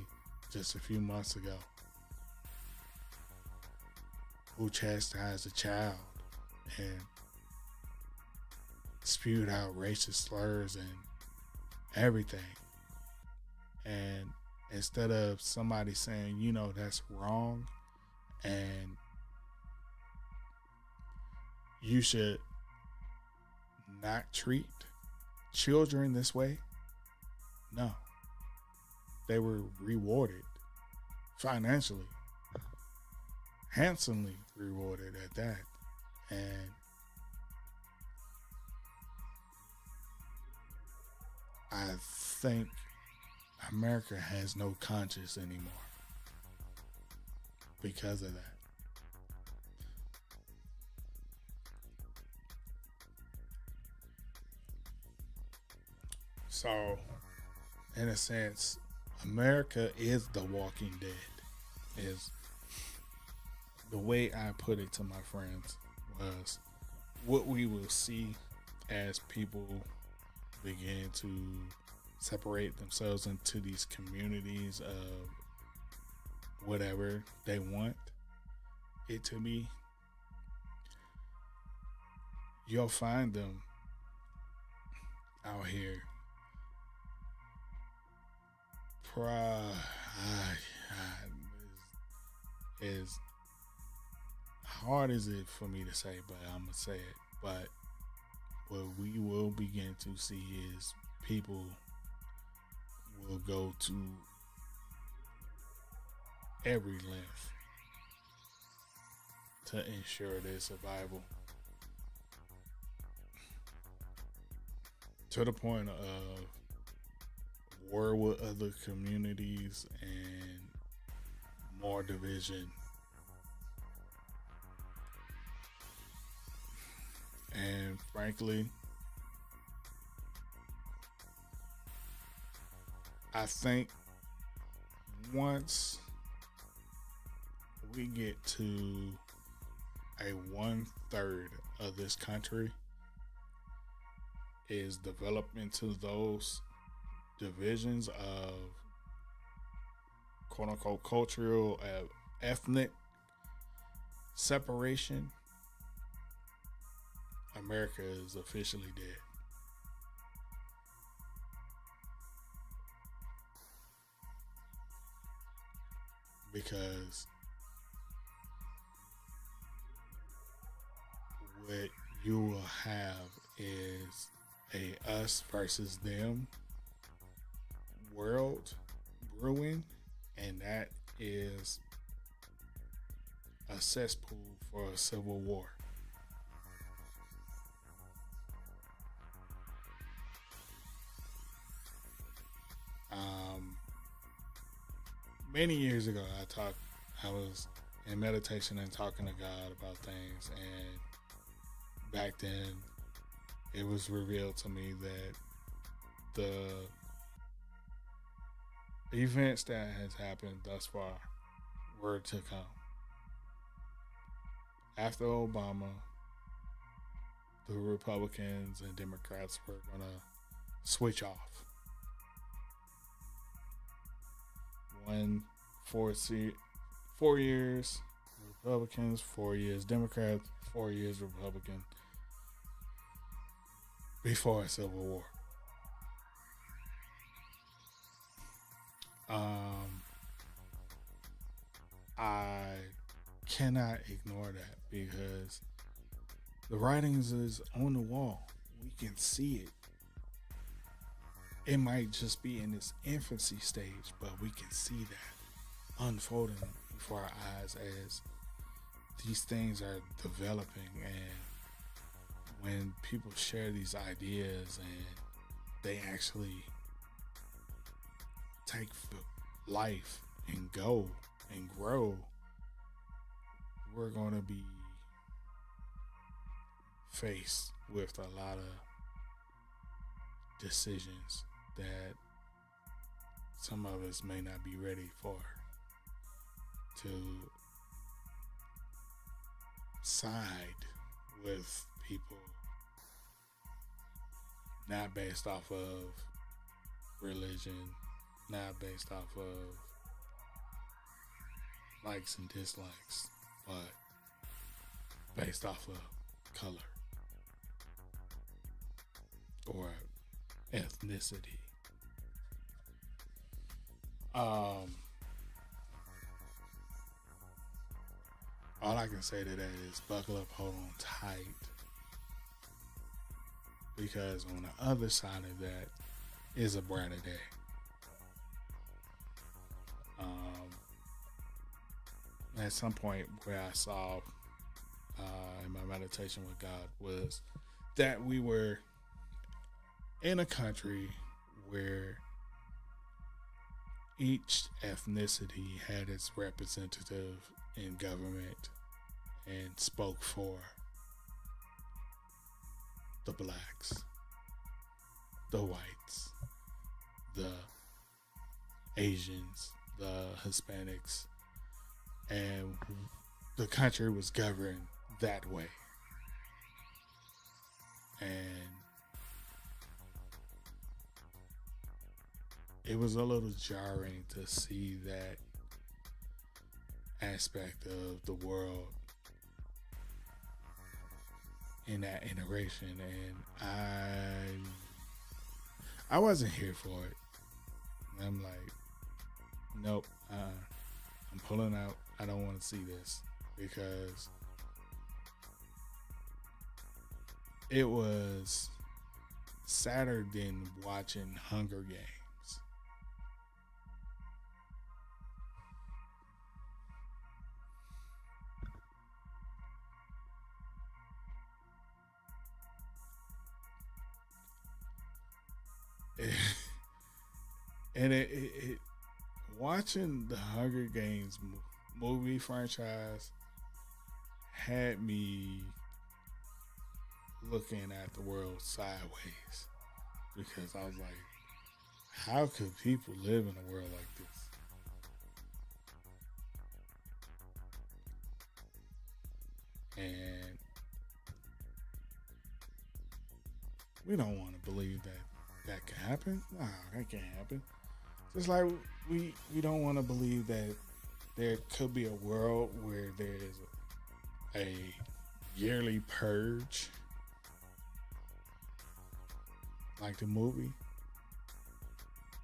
just a few months ago who chastised a child and spewed out racist slurs and everything. And instead of somebody saying, that's wrong and you should not treat children this way, no. They were rewarded financially, handsomely rewarded at that. And I think America has no conscience anymore because of that. So, in a sense, America is the Walking Dead. Is the way I put it to my friends was what we will see as people begin to separate themselves into these communities of whatever they want it to be. You'll find them out here. As hard as it for me to say, but I'm gonna say it. But what we will begin to see is people will go to every length to ensure their survival, to the point of war with other communities and more division. And frankly, I think once we get to a 1/3 of this country is developed into those divisions of quote unquote cultural, ethnic separation, America is officially dead. Because what you will have is a us versus them world brewing, and that is a cesspool for a civil war. Many years ago, I was in meditation and talking to God about things, and back then it was revealed to me that the events that has happened thus far were to come. After Obama, the Republicans and Democrats were going to switch off. 4 years Republicans, 4 years Democrats, 4 years Republican, before a civil war. I cannot ignore that because The writings is on the wall. We can see it. It might just be in its infancy stage, but we can see that unfolding before our eyes as these things are developing. And when people share these ideas and they actually take life and go and grow, we're going to be faced with a lot of decisions that some of us may not be ready for, to side with people not based off of religion, not based off of likes and dislikes, but based off of color or ethnicity. All I can say to that is buckle up, hold on tight, because on the other side of that is a brighter day. At some point where I saw in my meditation with God was that we were in a country where each ethnicity had its representative in government and spoke for the blacks, the whites, the Asians, the Hispanics, and the country was governed that way. And it was a little jarring to see that aspect of the world in that iteration, and I wasn't here for it. I'm like, nope, I'm pulling out. I don't want to see this, because it was sadder than watching Hunger Games. And it watching the Hunger Games movie franchise had me looking at the world sideways, because I was like, how could people live in a world like this? And we don't want to believe that can happen. No, that can't happen. Just like we don't want to believe that there could be a world where there's a yearly purge, like the movie.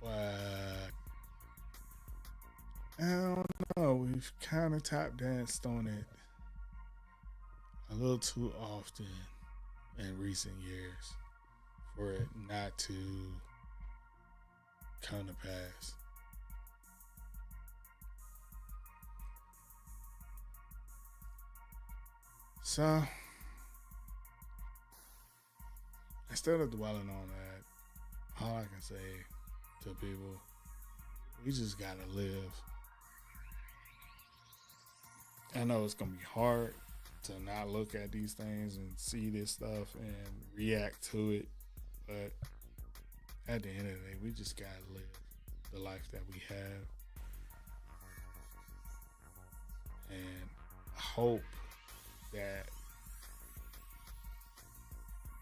But I don't know. We've kind of tap danced on it a little too often in recent years for it not to come to pass. So, instead of dwelling on that, all I can say to people, we just gotta live. I know it's gonna be hard to not look at these things and see this stuff and react to it, but at the end of the day, we just gotta live the life that we have, and hope that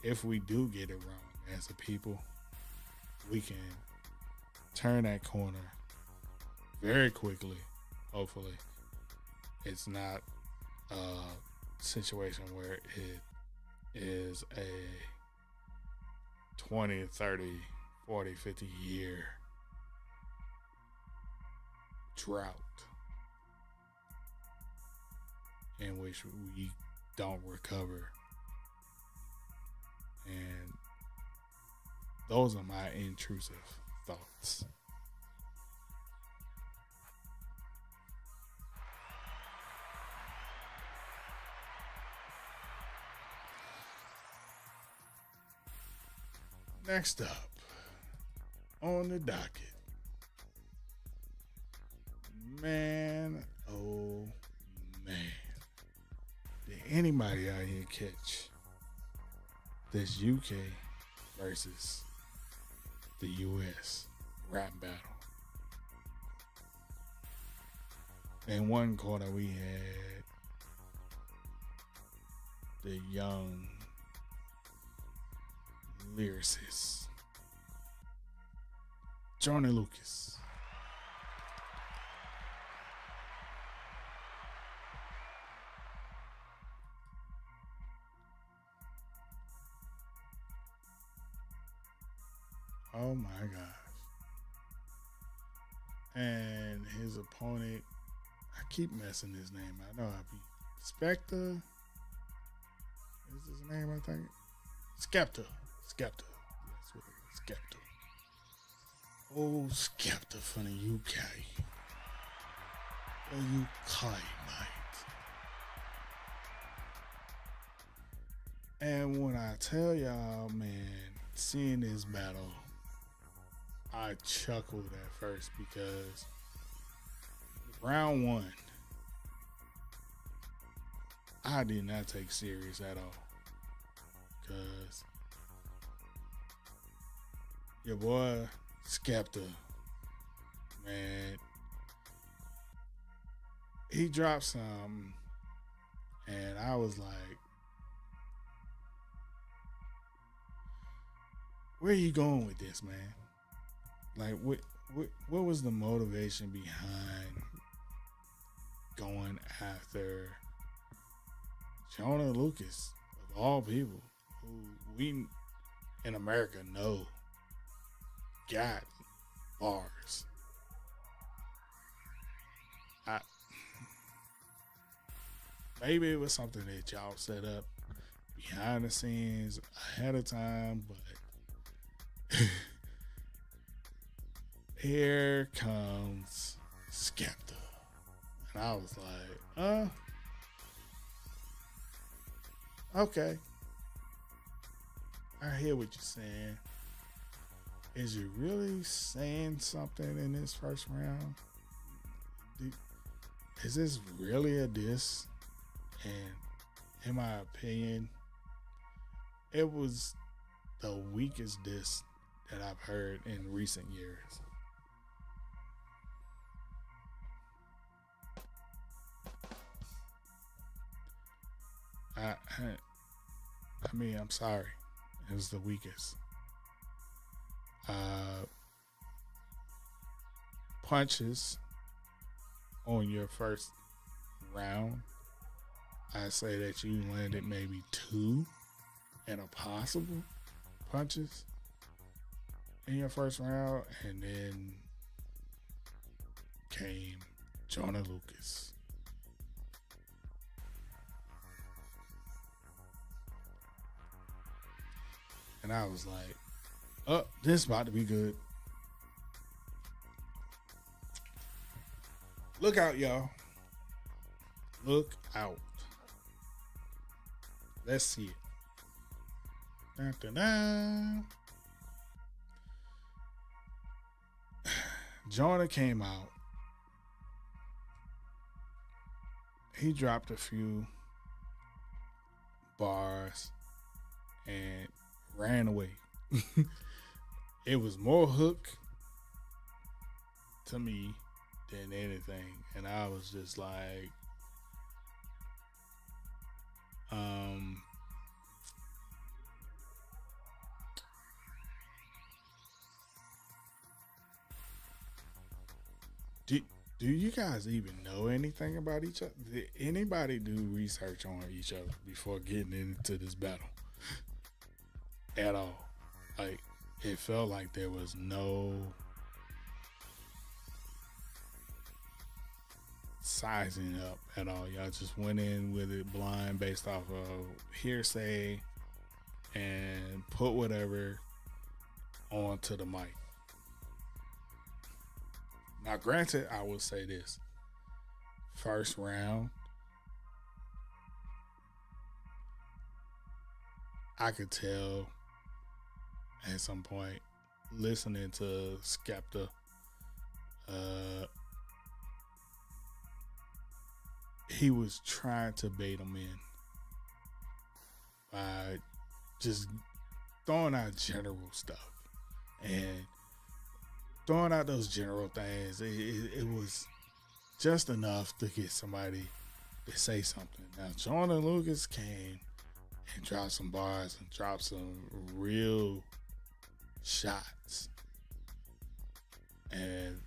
if we do get it wrong as a people, we can turn that corner very quickly. Hopefully, it's not a situation where it is a 20, 30, 40, 50 year drought in which we don't recover And those are my intrusive thoughts. Next up on the docket, man, oh man, did anybody out here catch this UK versus the US rap battle? In one corner we had the young lyricist Johnny Lucas. Oh my gosh. And his opponent, I keep messing his name. I know I be Spectre. Is his name, I think? Skepta. Skepta. That's what it is. Skepta. Oh, Skepta from the UK. The UK, mate. And when I tell y'all, man, seeing this battle, I chuckled at first because round one, I did not take serious at all. Because your boy Skepta, man, he dropped something, and I was like, where are you going with this, man? Like, what was the motivation behind going after Jonah Lucas, of all people, who we in America know got bars? Maybe it was something that y'all set up behind the scenes ahead of time, but here comes Skepta. And I was like, okay. I hear what you're saying. Is you really saying something in this first round? Is this really a diss? And in my opinion, it was the weakest diss that I've heard in recent years. I mean, I'm sorry. It was the weakest. Punches on your first round, I say that you landed maybe 2 and a possible punches in your first round, and then came Jonah Lucas. And I was like, oh, this about to be good. Look out, y'all. Look out. Let's see it. Dun, dun, dun. Jonah came out. He dropped a few bars and ran away. It was more hook to me than anything, and I was just like, do you guys even know anything about each other? Did anybody do research on each other before getting into this battle at all? Like, it felt like there was no sizing up at all. Y'all just went in with it blind based off of hearsay and put whatever onto the mic. Now, granted, I will say this. First round, I could tell at some point, listening to Skepta, he was trying to bait him in by just throwing out general stuff. And throwing out those general things, it was just enough to get somebody to say something. Now, Jordan Lucas came and dropped some bars and dropped some real shots. And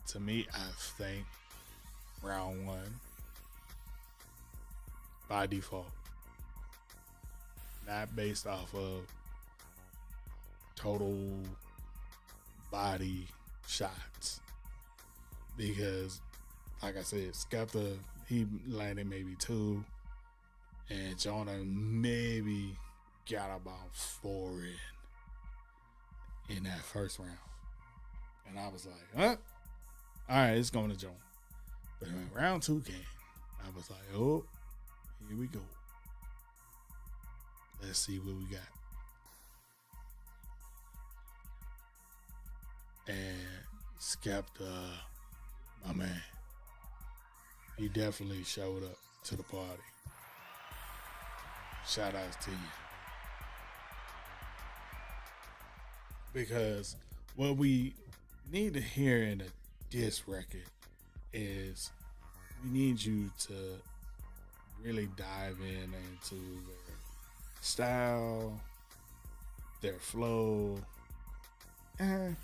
to me, I think round one, by default, not based off of total body shots, because like I said, Skepta, he landed maybe 2, and Jonah maybe got about 4 in that first round. And I was like, huh? All right, it's going to Jonah. But when round 2 came, I was like, oh, here we go. Let's see what we got. And Skepta, my man, he definitely showed up to the party. Shout outs to you. Because what we need to hear in a diss record is we need you to really dive into their style, their flow. And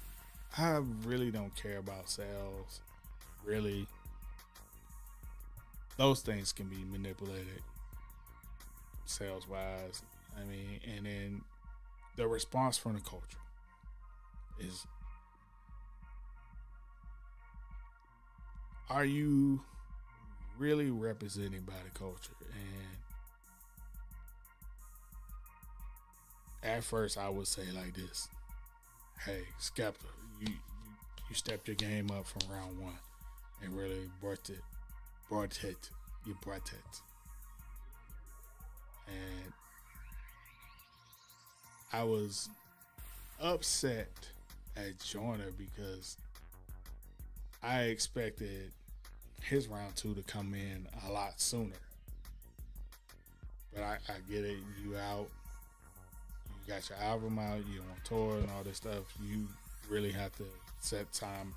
I really don't care about sales. Really. Those things can be manipulated sales wise. I mean, and then the response from the culture is, are you really represented by the culture? And at first I would say like this: hey, Skepta, you stepped your game up from round 1 and really brought it. And I was upset at Joyner because I expected his round 2 to come in a lot sooner. But I get it. You out. You got your album out. You're on tour and all this stuff. You really have to set time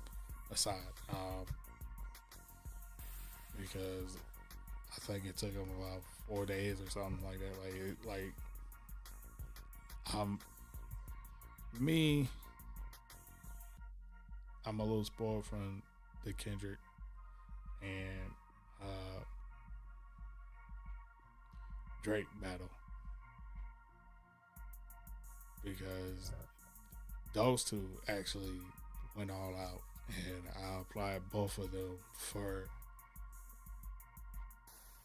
aside. Because I think it took him about 4 days or something like that. Me, I'm a little spoiled from the Kendrick and Drake battle, because those two actually went all out, and I applied both of them for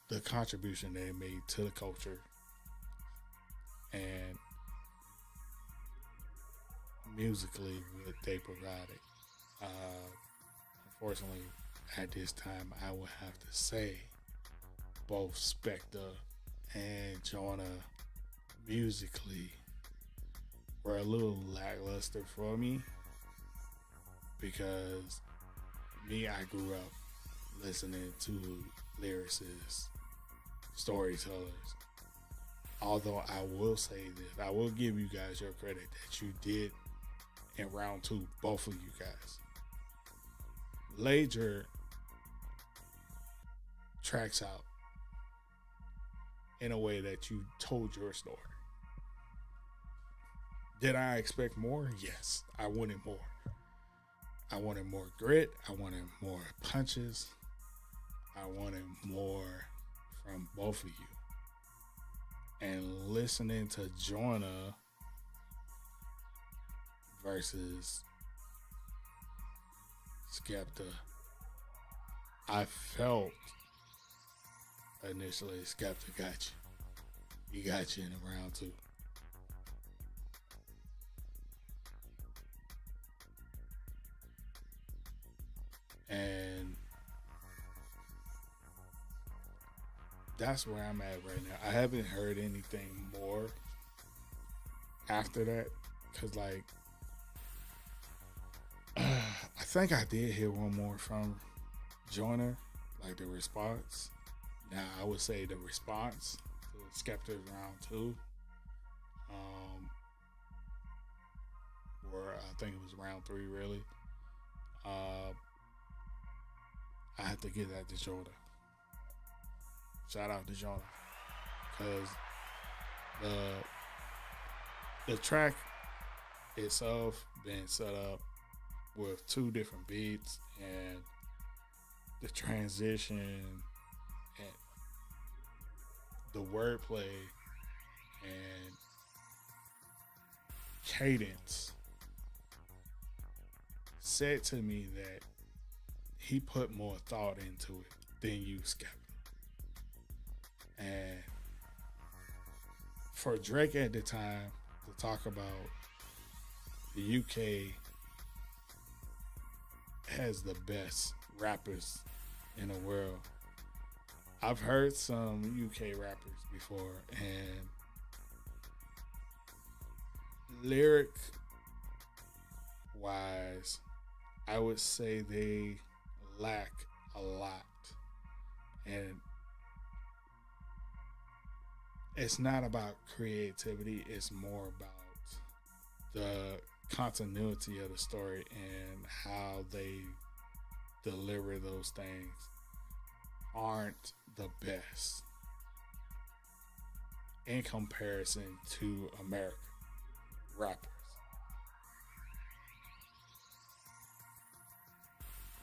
the contribution they made to the culture and musically what they provided. Unfortunately, at this time, I would have to say both Spectre and Jonah musically were a little lackluster for me, because I grew up listening to lyricists, storytellers. Although I will say this, I will give you guys your credit that you did in round 2, both of you guys laid your tracks out in a way that you told your story. Did I expect more? Yes, I wanted more. I wanted more grit. I wanted more punches. I wanted more from both of you. And listening to Jonah versus Skepta, I felt initially Skepta got you. he got you in round two. And that's where I'm at right now. I haven't heard anything more after that because, like, I think I did hear one more from Joyner, like the response. Now, I would say the response to Skepta's round two, or I think it was round three, really. I have to give that to Jordan. Shout out to Jordan, because the track itself been set up with two different beats, and the transition and the wordplay and cadence said to me that he put more thought into it than you, Skepta. And for Drake at the time to talk about the UK has the best rappers in the world. I've heard some UK rappers before, and lyric wise, I would say they lack a lot. And it's not about creativity, it's more about the continuity of the story and how they deliver those things aren't the best in comparison to American rappers.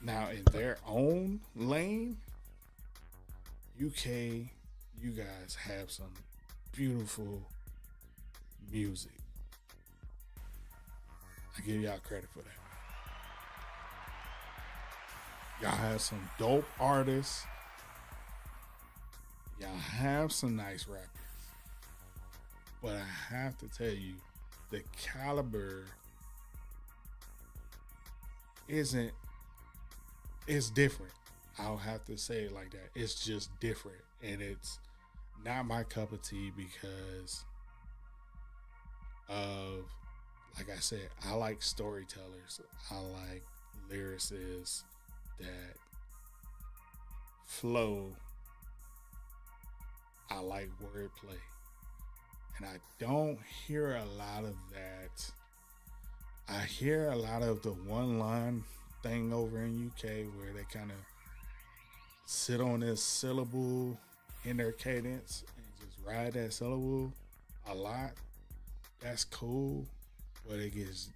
Now, in their own lane, UK, you guys have some beautiful music. I give y'all credit for that. Y'all have some dope artists. Y'all have some nice rappers. But I have to tell you, the caliber isn't, it's different. I'll have to say it like that. It's just different. And it's not my cup of tea because of, like I said, I like storytellers. I like lyricists that flow. I like wordplay. And I don't hear a lot of that. I hear a lot of the one line thing over in UK where they kind of sit on this syllable in their cadence and just ride that syllable a lot. That's cool, but it gets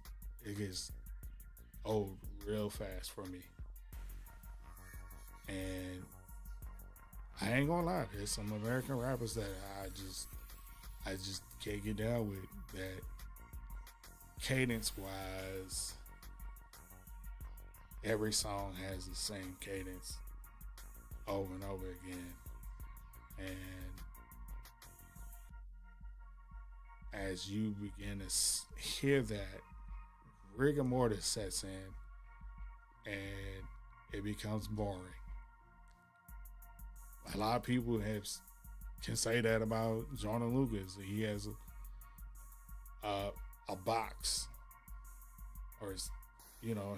old real fast for me. And I ain't gonna lie, there's some American rappers that I just can't get down with, that cadence wise every song has the same cadence over and over again. And as you begin to hear that, rigor mortis sets in and it becomes boring. A lot of people can say that about Jordan Lucas. He has a box, or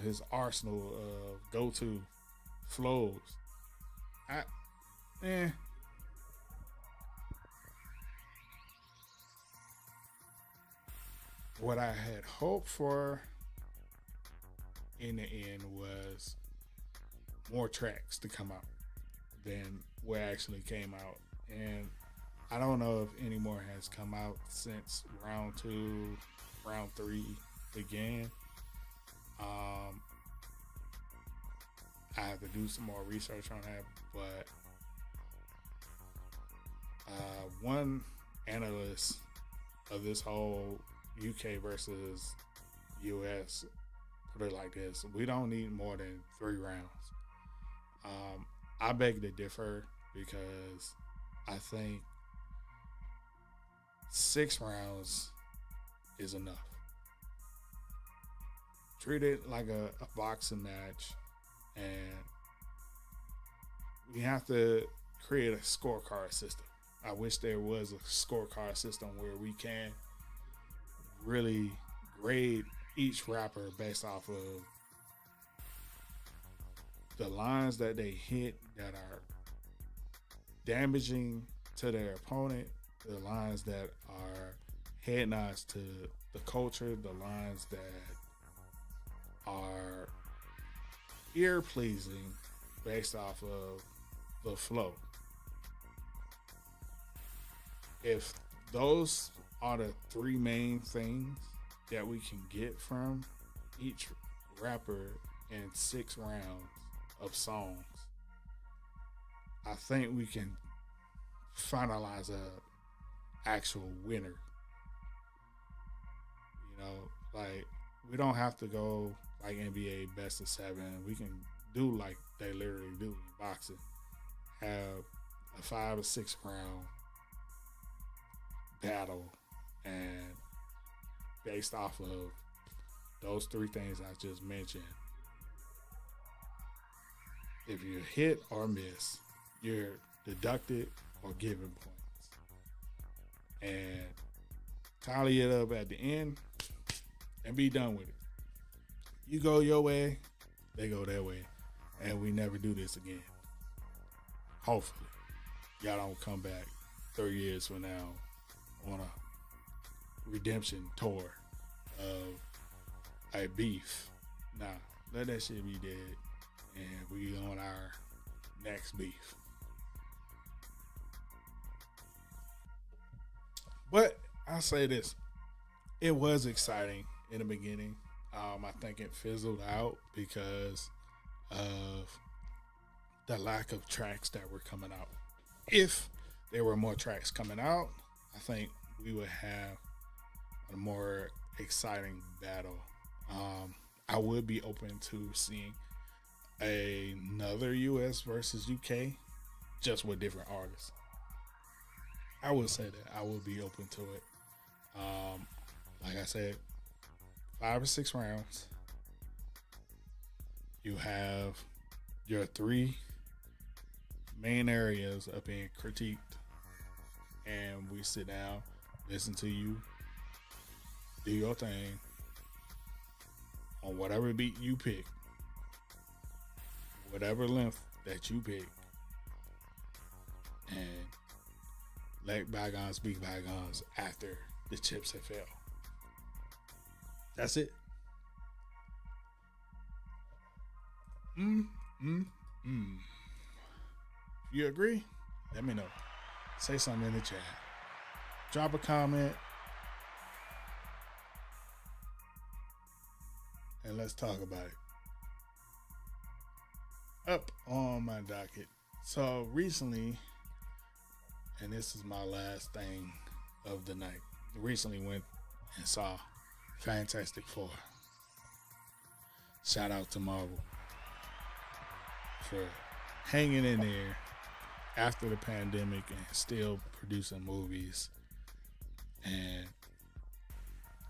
his arsenal of go-to flows. What I had hoped for in the end was more tracks to come out than what actually came out. And I don't know if any more has come out since round 2, round 3 began. I have to do some more research on that, but one analyst of this whole UK versus US put it like this: we don't need more than 3 rounds. I beg to differ because I think 6 rounds is enough. Treat it like a boxing match, and we have to create a scorecard system. I wish there was a scorecard system where we can really grade each rapper based off of the lines that they hit that are damaging to their opponent, the lines that are head nods to the culture, the lines that are ear pleasing based off of the flow. If those are the 3 main things that we can get from each rapper in 6 rounds of songs, I think we can finalize a actual winner. You know, like, we don't have to go like NBA best of 7. We can do like they literally do in boxing. Have a 5 or 6 round battle, and based off of those 3 things I just mentioned, if you hit or miss, you're deducted or given points, and tally it up at the end and be done with it. You go your way, they go their way, and we never do this again. Hopefully, y'all don't come back 3 years from now on a redemption tour of a beef. Nah, let that shit be dead, and we on our next beef. But I'll say this, it was exciting in the beginning. I think it fizzled out because of the lack of tracks that were coming out. If there were more tracks coming out, I think we would have a more exciting battle. I would be open to seeing another US versus UK, just with different artists. I would say that I would be open to it. Like I said, 5 or 6 rounds. You have your 3 main areas are being critiqued, and we sit down, listen to you, do your thing on whatever beat you pick, whatever length that you pick, and let bygones be bygones after the chips have fell. That's it. You agree? Let me know. Say something in the chat. Drop a comment. And let's talk about it. Up on my docket. So recently, and this is my last thing of the night, recently went and saw Fantastic Four. Shout out to Marvel for hanging in there after the pandemic and still producing movies and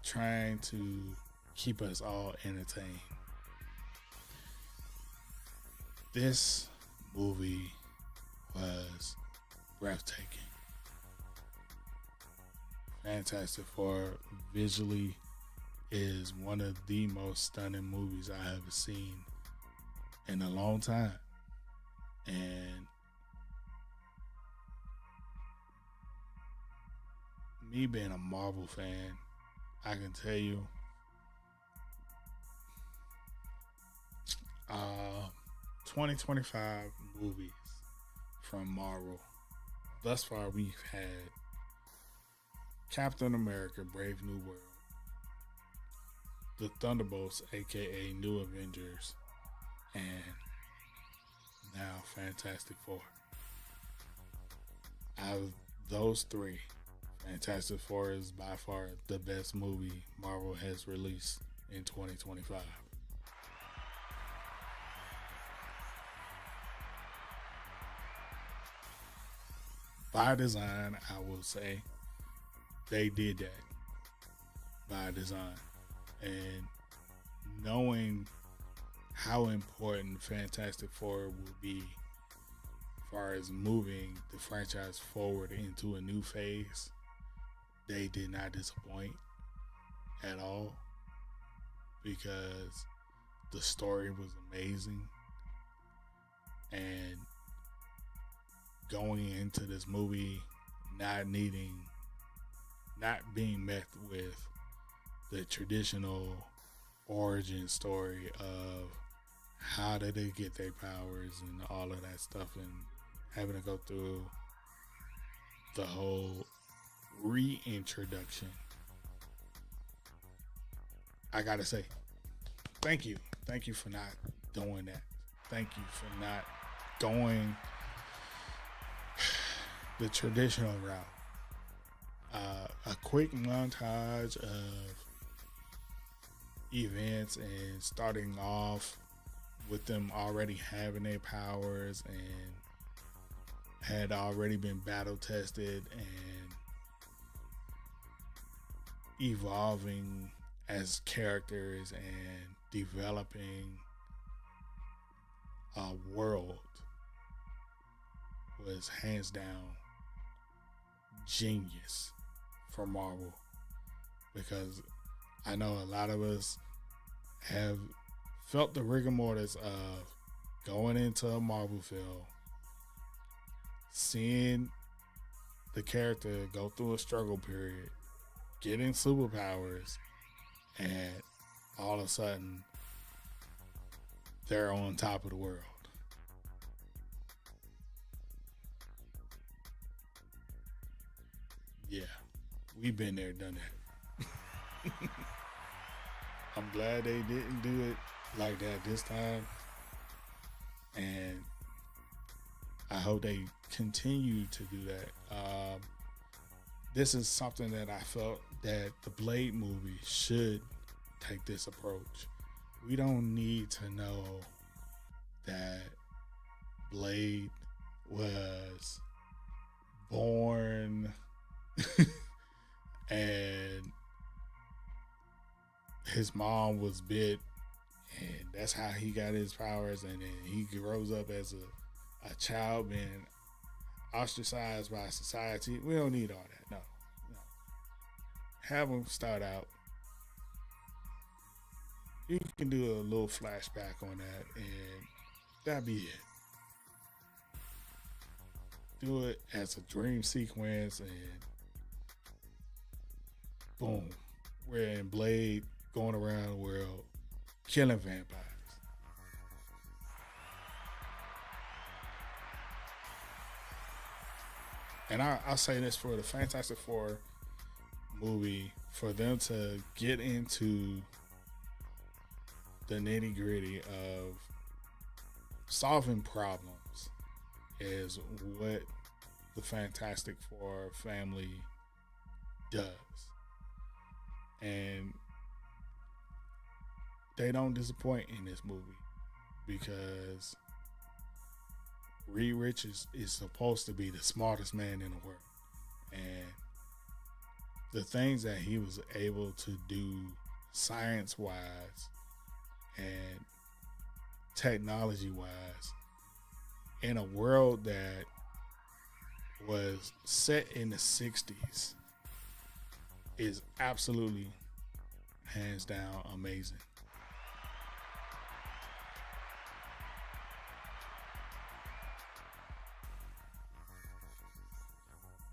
trying to keep us all entertained. This movie was breathtaking. Fantastic Four visually is one of the most stunning movies I have seen in a long time. And me being a Marvel fan, I can tell you, 2025 movies from Marvel. Thus far, we've had Captain America, Brave New World, the Thunderbolts, aka New Avengers, and now Fantastic Four. Out of those 3, Fantastic Four is by far the best movie Marvel has released in 2025. By design, I will say, they did that by design. And knowing how important Fantastic Four will be as far as moving the franchise forward into a new phase, they did not disappoint at all, because the story was amazing. And going into this movie not being met with the traditional origin story of how did they get their powers and all of that stuff, and having to go through the whole reintroduction. I gotta say, thank you for not doing that. Thank you for not going the traditional route. A quick montage of events and starting off with them already having their powers and had already been battle tested and evolving as characters and developing a world was hands down genius for Marvel, because I know a lot of us have felt the rigor mortis of going into a Marvel film, seeing the character go through a struggle period, getting superpowers, and all of a sudden they're on top of the world. Yeah, we've been there, done that. I'm glad they didn't do it like that this time, and I hope they continue to do that. This is something that I felt that the Blade movie should take this approach. We don't need to know that Blade was born and his mom was bit and that's how he got his powers, and then he grows up as a child being ostracized by society. We don't need all that. No. Have him start out. You can do a little flashback on that, and that'd be it. Do it as a dream sequence, and boom, we're in Blade going around the world killing vampires. And I'll say this for the Fantastic Four movie, for them to get into the nitty gritty of solving problems is what the Fantastic Four family does. And they don't disappoint in this movie, because Reed Richards is supposed to be the smartest man in the world. And the things that he was able to do science-wise and technology-wise in a world that was set in the 60s is absolutely, hands down, amazing.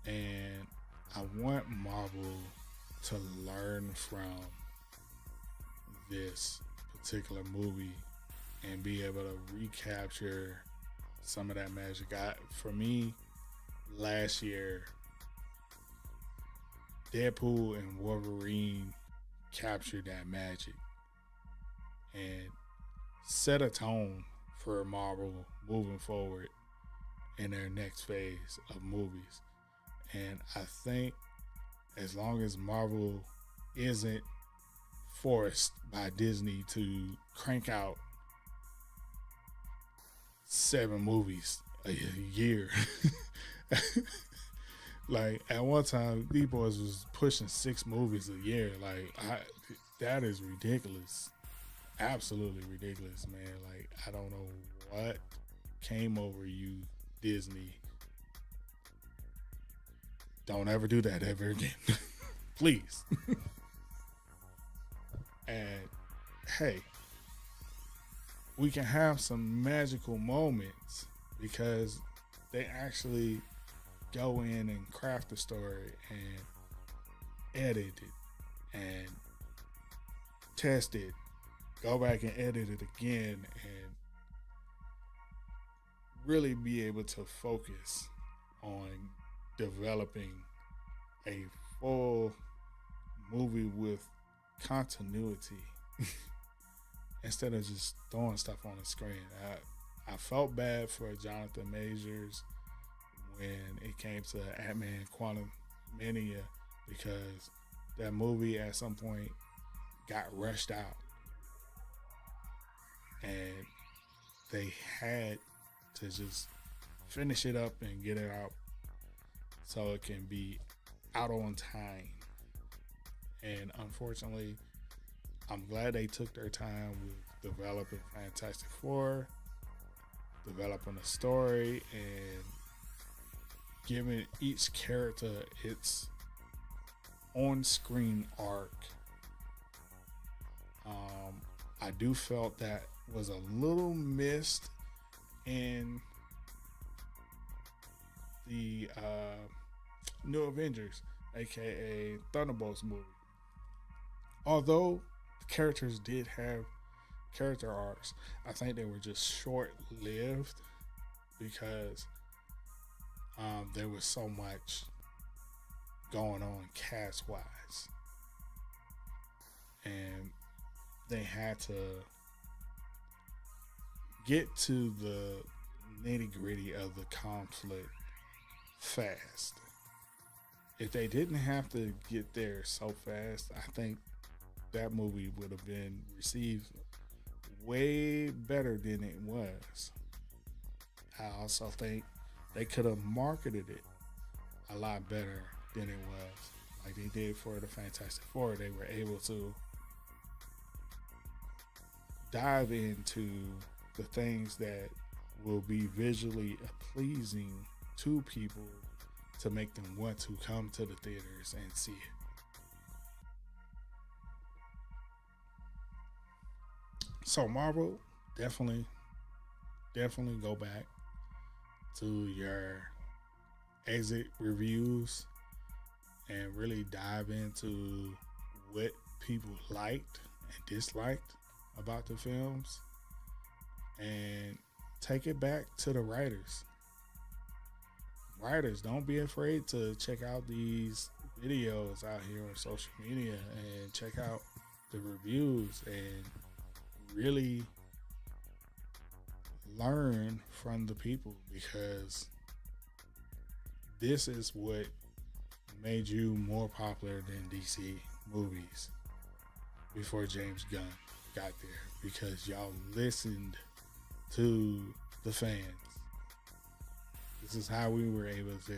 And I want Marvel to learn from this particular movie and be able to recapture some of that magic. For me, last year, Deadpool and Wolverine captured that magic and set a tone for Marvel moving forward in their next phase of movies. And I think as long as Marvel isn't forced by Disney to crank out 7 movies a year, Like at one time, these boys was pushing 6 movies a year. That is ridiculous. Absolutely ridiculous, man. Like I don't know what came over you, Disney. Don't ever do that ever again. Please. And hey, we can have some magical moments because they actually go in and craft the story and edit it and test it, go back and edit it again, and really be able to focus on developing a full movie with continuity instead of just throwing stuff on the screen. I felt bad for Jonathan Majors when it came to Ant-Man Quantum Mania because that movie at some point got rushed out and they had to just finish it up and get it out so it can be out on time. And unfortunately, I'm glad they took their time with developing Fantastic Four, developing a story, and giving each character its on-screen arc. I do felt that was a little missed in the New Avengers, aka Thunderbolts movie. Although the characters did have character arcs, I think they were just short-lived because there was so much going on cast-wise, and they had to get to the nitty-gritty of the conflict fast. If they didn't have to get there so fast, I think that movie would have been received way better than it was. I also think they could have marketed it a lot better than it was. Like they did for the Fantastic Four, they were able to dive into the things that will be visually pleasing to people to make them want to come to the theaters and see it. So Marvel, definitely go back to your exit reviews and really dive into what people liked and disliked about the films and take it back to the writers. Writers, don't be afraid to check out these videos out here on social media and check out the reviews and really learn from the people, because this is what made you more popular than DC movies before James Gunn got there, because y'all listened to the fans. This is how we were able to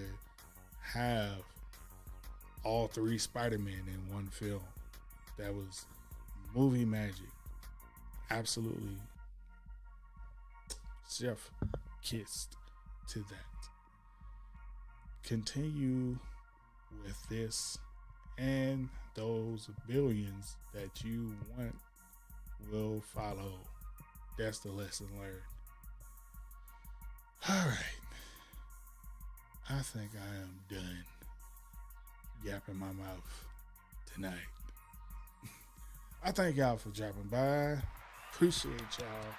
have all 3 Spider-Men in one film. That was movie magic. Absolutely chef kissed to that. Continue with this, and those billions that you want will follow. That's the lesson learned. All right. I think I am done yapping my mouth tonight. I thank y'all for dropping by. Appreciate y'all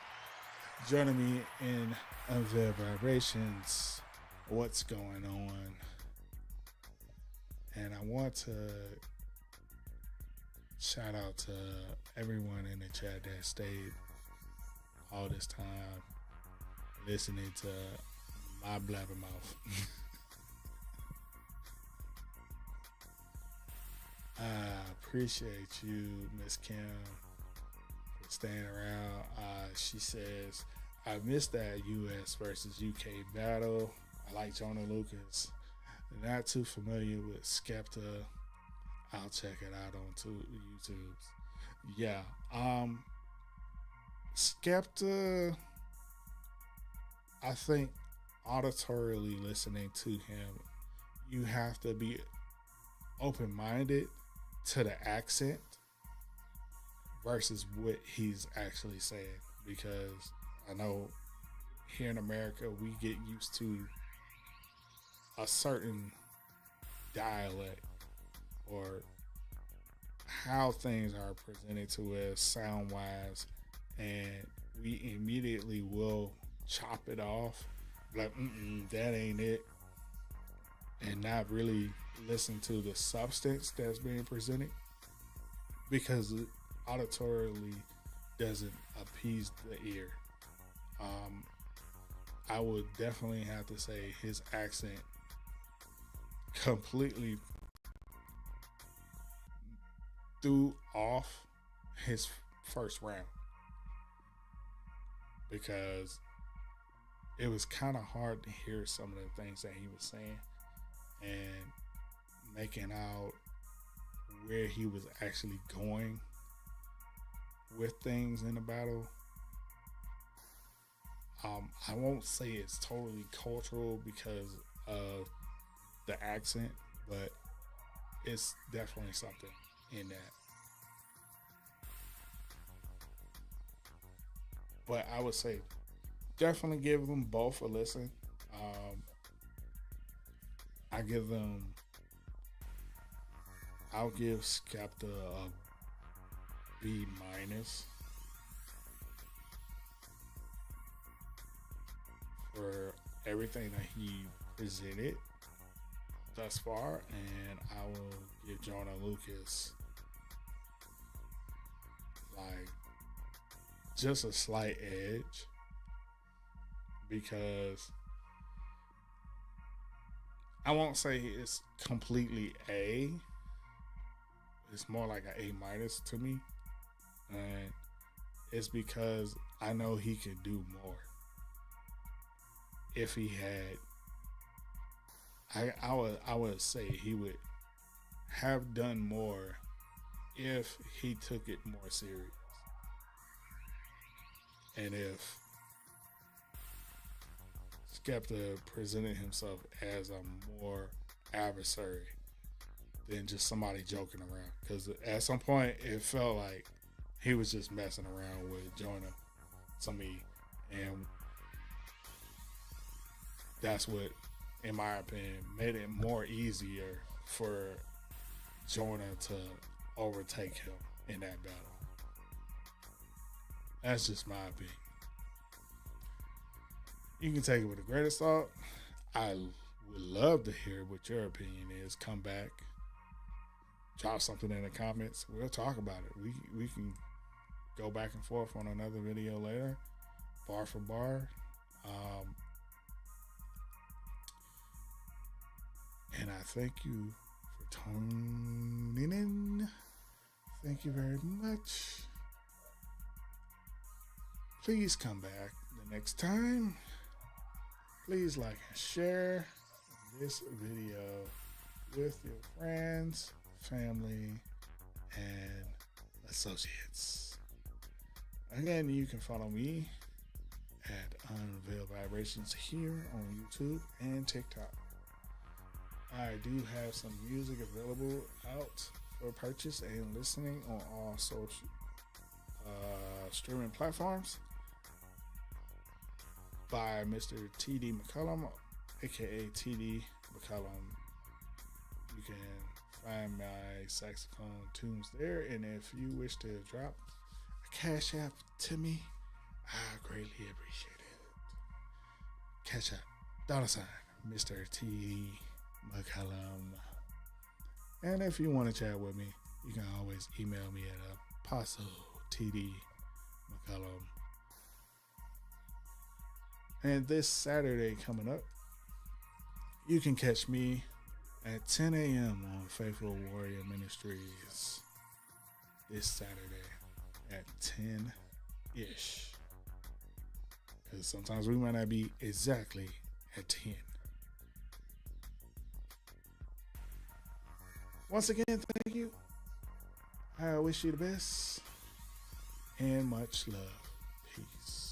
joining me in Unveiled Vibrations. What's going on? And I want to shout out to everyone in the chat that stayed all this time listening to my blabbermouth. I appreciate you, Miss Kim, for staying around. She says, I missed that US versus UK battle. I like Jonah Lucas. not too familiar with Skepta, I'll check it out on YouTube. Yeah. Skepta, I think auditorily listening to him, you have to be open minded to the accent versus what he's actually saying. Because I know here in America, we get used to a certain dialect or how things are presented to us sound wise, and we immediately will chop it off like, that ain't it, and not really listen to the substance that's being presented because it auditorily doesn't appease the ear. I would definitely have to say his accent completely threw off his first round because it was kind of hard to hear some of the things that he was saying and making out where he was actually going with things in the battle. I won't say it's totally cultural because of the accent, but it's definitely something in that. But I would say definitely give them both a listen. I'll give Skepta a B minus for everything that he presented thus far, and I will give Jonah Lucas like just a slight edge because I won't say it's completely A. It's more like an A minus to me, and it's because I know he could do more. If he had, I would say he would have done more if he took it more serious, and if Skepta presented himself as a more adversary than just somebody joking around. Because at some point it felt like he was just messing around with Jonah to me, and that's what, in my opinion, made it more easier for Jonah to overtake him in that battle. That's just my opinion. You can take it with a grain of salt. I would love to hear what your opinion is. Come back, drop something in the comments. We'll talk about it. We can go back and forth on another video later, bar for bar. And I thank you for tuning in. Thank you very much. Please come back the next time. Please like and share this video with your friends, family, and associates. Again, you can follow me at Unveil Vibrations here on YouTube and TikTok. I do have some music available out for purchase and listening on all social streaming platforms by Mr. T.D. McCollum, aka T.D. McCollum. You can find my saxophone tunes there, and if you wish to drop a cash app to me, I greatly appreciate it. Cash app, $, Mr. T.D. McCollum. And if you want to chat with me, you can always email me at Apostle T.D. McCollum. And this Saturday coming up, you can catch me at 10 a.m. on Faithful Warrior Ministries this Saturday at 10-ish. Because sometimes we might not be exactly at 10. Once again, thank you. I wish you the best and much love. Peace.